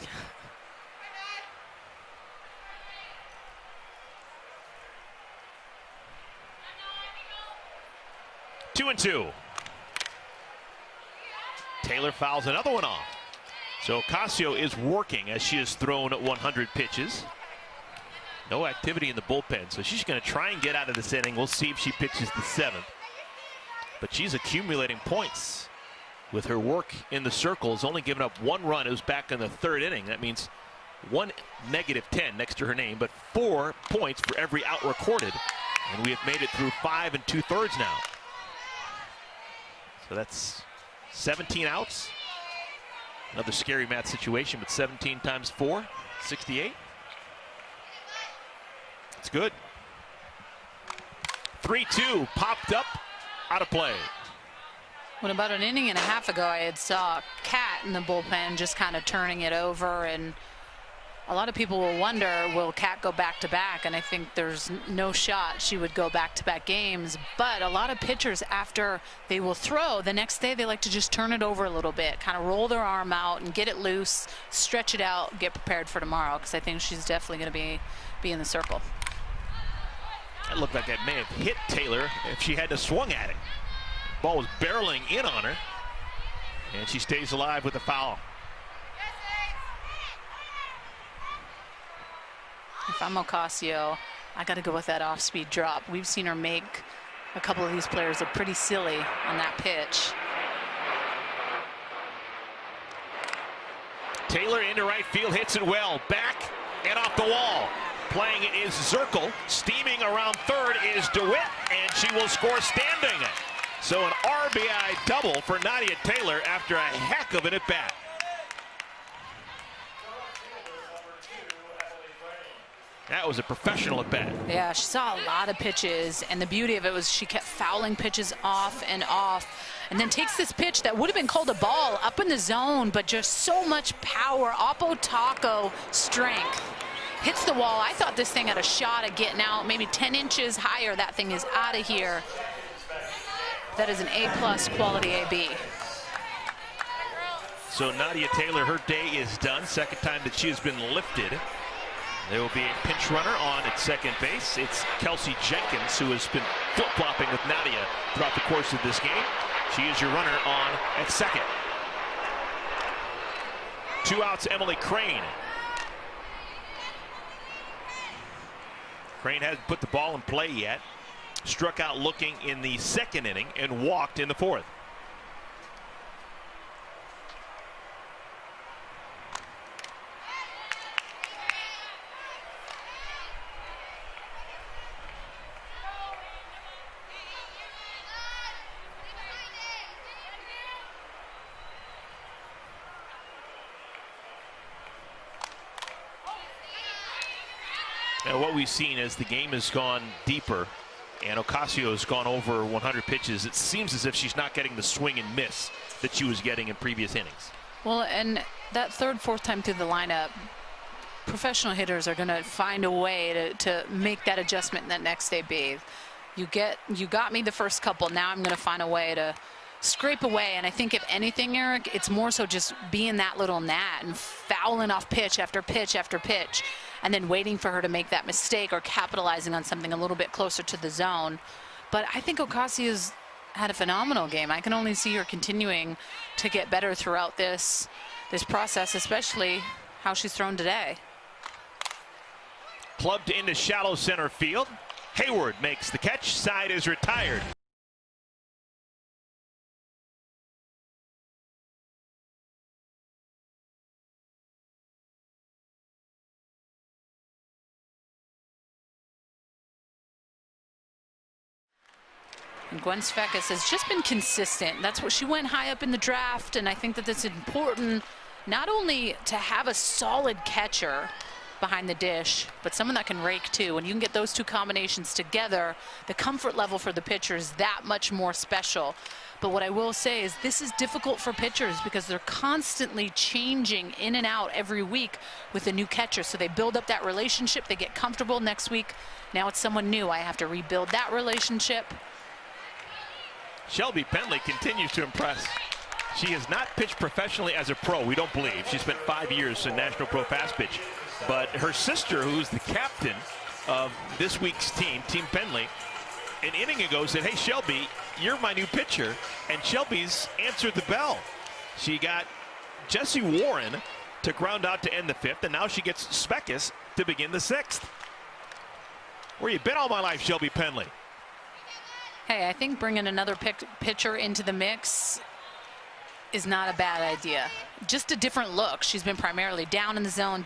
Two and 2. Taylor fouls another one off. So Ocasio is working as she has thrown 100 pitches. No activity in the bullpen, so she's going to try and get out of this inning. We'll see if she pitches the 7th. But she's accumulating points with her work in the circles, only giving up 1 run. It was back in the 3rd inning. That means 1 -10 next to her name, but 4 points for every out recorded. And we have made it through 5 2/3 now. So that's 17 outs. Another scary math situation, but 17 times 4, 68. It's good. 3-2 popped up, out of play. When about an inning and a half ago, I had saw Kat in the bullpen just kind of turning it over, and a lot of people will wonder, will Kat go back-to-back? And I think there's no shot she would go back-to-back games. But a lot of pitchers, after they will throw, the next day they like to just turn it over a little bit, kind of roll their arm out and get it loose, stretch it out, get prepared for tomorrow, because I think she's definitely going to be in the circle. That looked like that may have hit Taylor if she hadn't swung at it. Ball was barreling in on her, and she stays alive with the foul. If I'm Ocasio, I got to go with that off-speed drop. We've seen her make a couple of these players look pretty silly on that pitch. Taylor into right field, hits it well. Back and off the wall. Playing it is Zirkle. Steaming around third is DeWitt, and she will score standing. So an RBI double for Nadia Taylor after a heck of an at-bat. That was a professional at-bat. Yeah, she saw a lot of pitches, and the beauty of it was she kept fouling pitches off and off, and then takes this pitch that would have been called a ball up in the zone, but just so much power, Oppo Taco strength. Hits the wall. I thought this thing had a shot at getting out, maybe 10 inches higher. That thing is out of here. That is an A+ quality AB. So Nadia Taylor, her day is done. Second time that she has been lifted. There will be a pinch runner on at second base. It's Kelsey Jenkins, who has been flip-flopping with Nadia throughout the course of this game. She is your runner on at second. 2 outs, Emily Crane. Crane hasn't put the ball in play yet. Struck out looking in the second inning and walked in the fourth. Now what we've seen as the game has gone deeper and Ocasio has gone over 100 pitches, it seems as if she's not getting the swing and miss that she was getting in previous innings. Well, and that third, fourth time through the lineup, professional hitters are going to find a way to make that adjustment in that next AB. You got me the first couple, now I'm going to find a way to scrape away. And I think if anything, Eric, it's more so just being that little gnat and fouling off pitch after pitch after pitch, and then waiting for her to make that mistake or capitalizing on something a little bit closer to the zone. But I think Ocasio's had a phenomenal game. I can only see her continuing to get better throughout this process, especially how she's thrown today. Clubbed into shallow center field. Hayward makes the catch. Side is retired. And Gwen Svekis has just been consistent. That's what she went high up in the draft, and I think that it's important not only to have a solid catcher behind the dish, but someone that can rake too. When you can get those two combinations together, the comfort level for the pitcher is that much more special. But what I will say is this is difficult for pitchers because they're constantly changing in and out every week with a new catcher. So they build up that relationship, they get comfortable. Next week, now it's someone new. I have to rebuild that relationship. Shelby Pendley continues to impress. She has not pitched professionally as a pro, we don't believe. She spent 5 years in National Pro Fast Pitch. But her sister, who's the captain of this week's team, Team Pendley, an inning ago said, hey, Shelby, you're my new pitcher. And Shelby's answered the bell. She got Jesse Warren to ground out to end the fifth, and now she gets Svekis to begin the sixth. Where you been all my life, Shelby Pendley? Hey, I think bringing another pitcher into the mix is not a bad idea. Just a different look. She's been primarily down in the zone,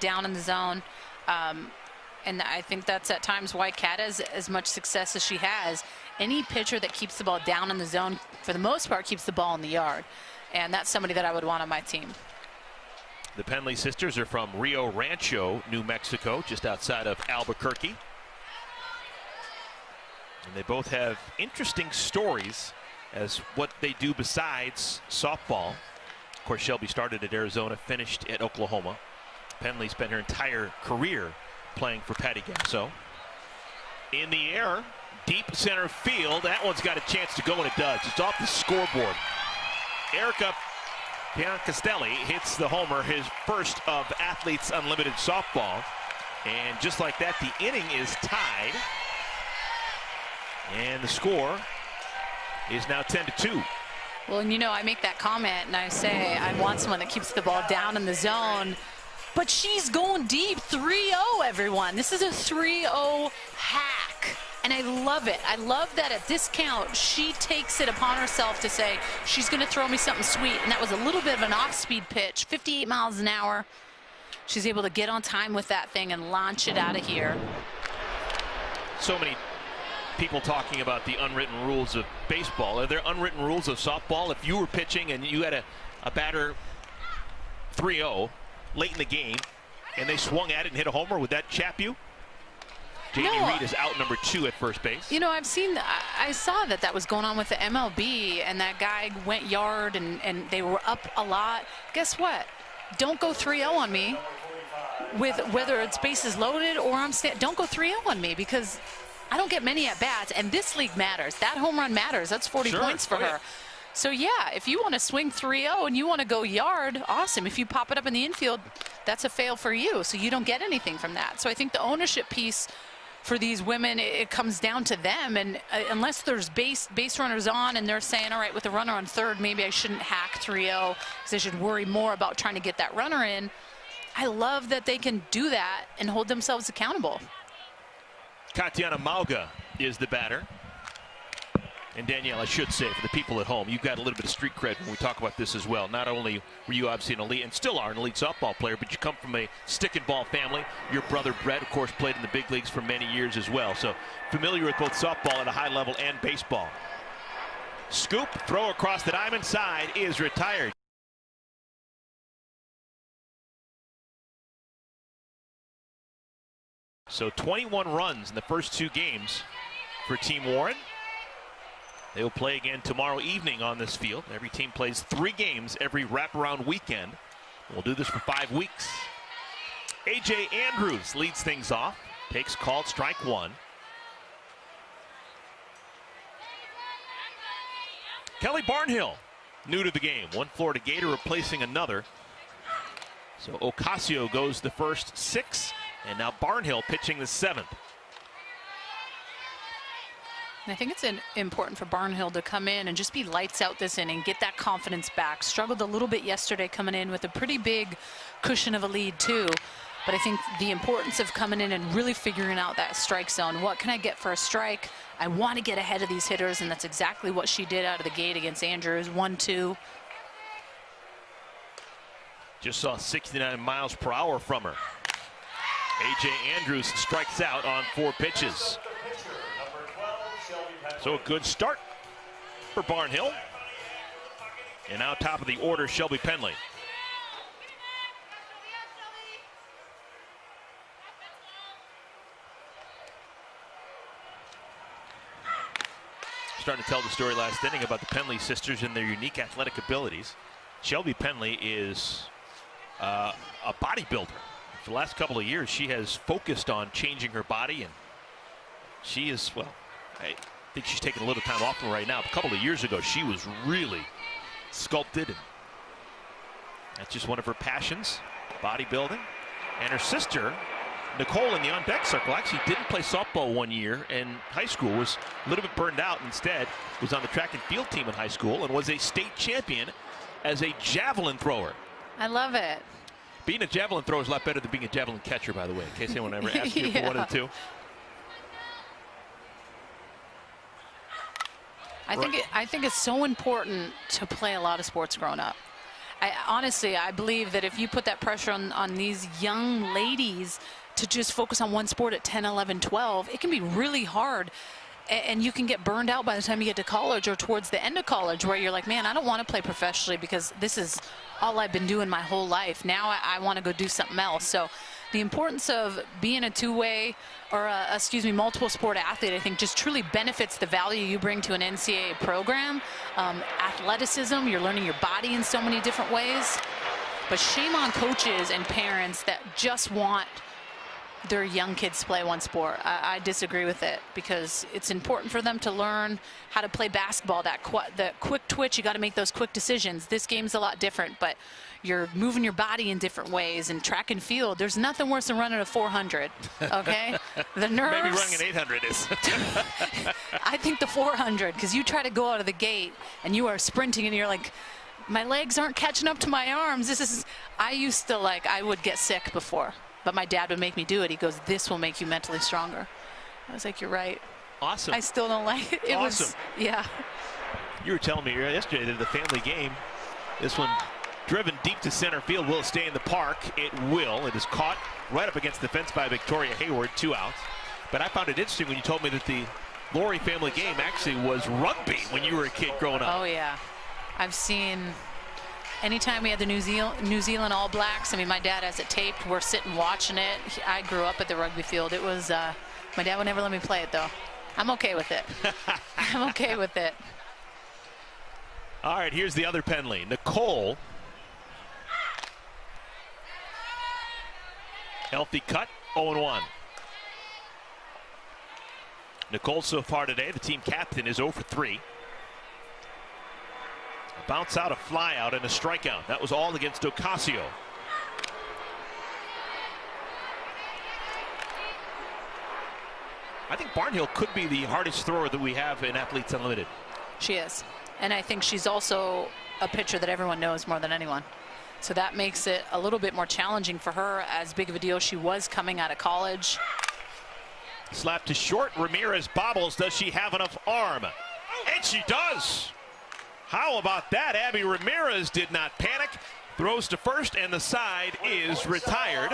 and I think that's at times why Kat has as much success as she has. Any pitcher that keeps the ball down in the zone, for the most part, keeps the ball in the yard. And that's somebody that I would want on my team. The Pendley sisters are from Rio Rancho, New Mexico, just outside of Albuquerque. And they both have interesting stories as what they do besides softball. Of course, Shelby started at Arizona, finished at Oklahoma. Pendley spent her entire career playing for Patty Gasso. In the air, deep center field. That one's got a chance to go, and it does. It's off the scoreboard. Erica Piancastelli hits the homer, his first of Athletes Unlimited softball. And just like that, the inning is tied. And the score is now 10-2. Well, and you know, I make that comment and I say I want someone that keeps the ball down in the zone. But she's going deep, 3-0, everyone. This is a 3-0 hack, and I love it. I love that at this count, she takes it upon herself to say she's going to throw me something sweet, and that was a little bit of an off-speed pitch, 58 miles an hour. She's able to get on time with that thing and launch it out of here. So many people talking about the unwritten rules of baseball. Are there unwritten rules of softball? If you were pitching and you had a batter 3-0, late in the game, and they swung at it and hit a homer, would that chap you? Jamie Reed is out number 2 at first base. You know, I saw that was going on with the MLB, and that guy went yard, and they were up a lot. Guess what? Don't go 3-0 on me, with whether it's bases loaded or don't go 3-0 on me, because I don't get many at bats, and this league matters. That home run matters. That's 40 points for her. So, yeah, if you want to swing 3-0 and you want to go yard, awesome. If you pop it up in the infield, that's a fail for you, so you don't get anything from that. So I think the ownership piece for these women, it comes down to them. And unless there's base runners on and they're saying, all right, with a runner on third, maybe I shouldn't hack 3-0 because I should worry more about trying to get that runner in. I love that they can do that and hold themselves accountable. Katiana Mauga is the batter. And Danielle, I should say, for the people at home, you've got a little bit of street cred when we talk about this as well. Not only were you obviously an elite, and still are an elite softball player, but you come from a stick and ball family. Your brother Brett, of course, played in the big leagues for many years as well. So familiar with both softball at a high level and baseball. Scoop, throw across the diamond side is retired. So 21 runs in the first 2 games for Team Warren. They will play again tomorrow evening on this field. Every team plays 3 games every wraparound weekend. We'll do this for 5 weeks. A.J. Andrews leads things off. Takes called strike 1. Kelly Barnhill, new to the game. One Florida Gator replacing another. So Ocasio goes the first 6, and now Barnhill pitching the 7th. I think it's important for Barnhill to come in and just be lights out this inning, get that confidence back. Struggled a little bit yesterday coming in with a pretty big cushion of a lead too. But I think the importance of coming in and really figuring out that strike zone. What can I get for a strike? I want to get ahead of these hitters, and that's exactly what she did out of the gate against Andrews. 1-2. Just saw 69 miles per hour from her. A.J. Andrews strikes out on 4 pitches. So a good start for Barnhill. And now top of the order, Shelby Pendley. Starting to tell the story last inning about the Pendley sisters and their unique athletic abilities. Shelby Pendley is a bodybuilder. For the last couple of years, she has focused on changing her body, and she is, well, I think she's taking a little time off from right now. A couple of years ago, she was really sculpted, and that's just one of her passions, bodybuilding. And her sister, Nicole, in the on-deck circle, actually didn't play softball one year in high school, was a little bit burned out. Instead, was on the track and field team in high school and was a state champion as a javelin thrower. I love it. Being a javelin thrower is a lot better than being a javelin catcher, by the way, in case anyone ever asked you for one of the two. I think it's so important to play a lot of sports growing up. honestly, I believe that if you put that pressure on these young ladies to just focus on one sport at 10, 11, 12, it can be really hard. And you can get burned out by the time you get to college or towards the end of college, where you're like, man, I don't want to play professionally because this is all I've been doing my whole life. Now I want to go do something else. So the importance of being a two-way or multiple sport athlete, I think just truly benefits the value you bring to an NCAA program. Athleticism, you're learning your body in so many different ways. But shame on coaches and parents that just want their young kids to play one sport. I disagree with it, because it's important for them to learn how to play basketball. That quick twitch, you got to make those quick decisions. This game's a lot different, but you're moving your body in different ways. And track and field, there's nothing worse than running a 400. Okay, the nerves. Maybe running an 800 is. I think the 400, because you try to go out of the gate and you are sprinting and you're like, my legs aren't catching up to my arms. I would get sick before. But my dad would make me do it. He goes, this will make you mentally stronger. I was like, you're right. Awesome. I still don't like it. It awesome. Yeah. You were telling me yesterday that the family game, this one driven deep to center field, will stay in the park. It will. It is caught right up against the fence by Victoria Hayward, 2 outs. But I found it interesting when you told me that the Laurie family game actually was rugby when you were a kid growing up. Oh, yeah. I've seen... Anytime we had the New Zealand All Blacks, I mean, my dad has it taped. We're sitting watching it. I grew up at the rugby field. It was, my dad would never let me play it, though. I'm okay with it. I'm okay with it. All right, here's the other Pendley, Nicole. Healthy cut, 0-1. Nicole so far today, the team captain, is 0 for 3. Bounce out, a fly out, and a strikeout. That was all against Ocasio. I think Barnhill could be the hardest thrower that we have in Athletes Unlimited. She is. And I think she's also a pitcher that everyone knows more than anyone. So that makes it a little bit more challenging for her, as big of a deal she was coming out of college. Slap to short. Ramirez bobbles. Does she have enough arm? And she does. How about that? Abby Ramirez did not panic. Throws to first, and the side is retired.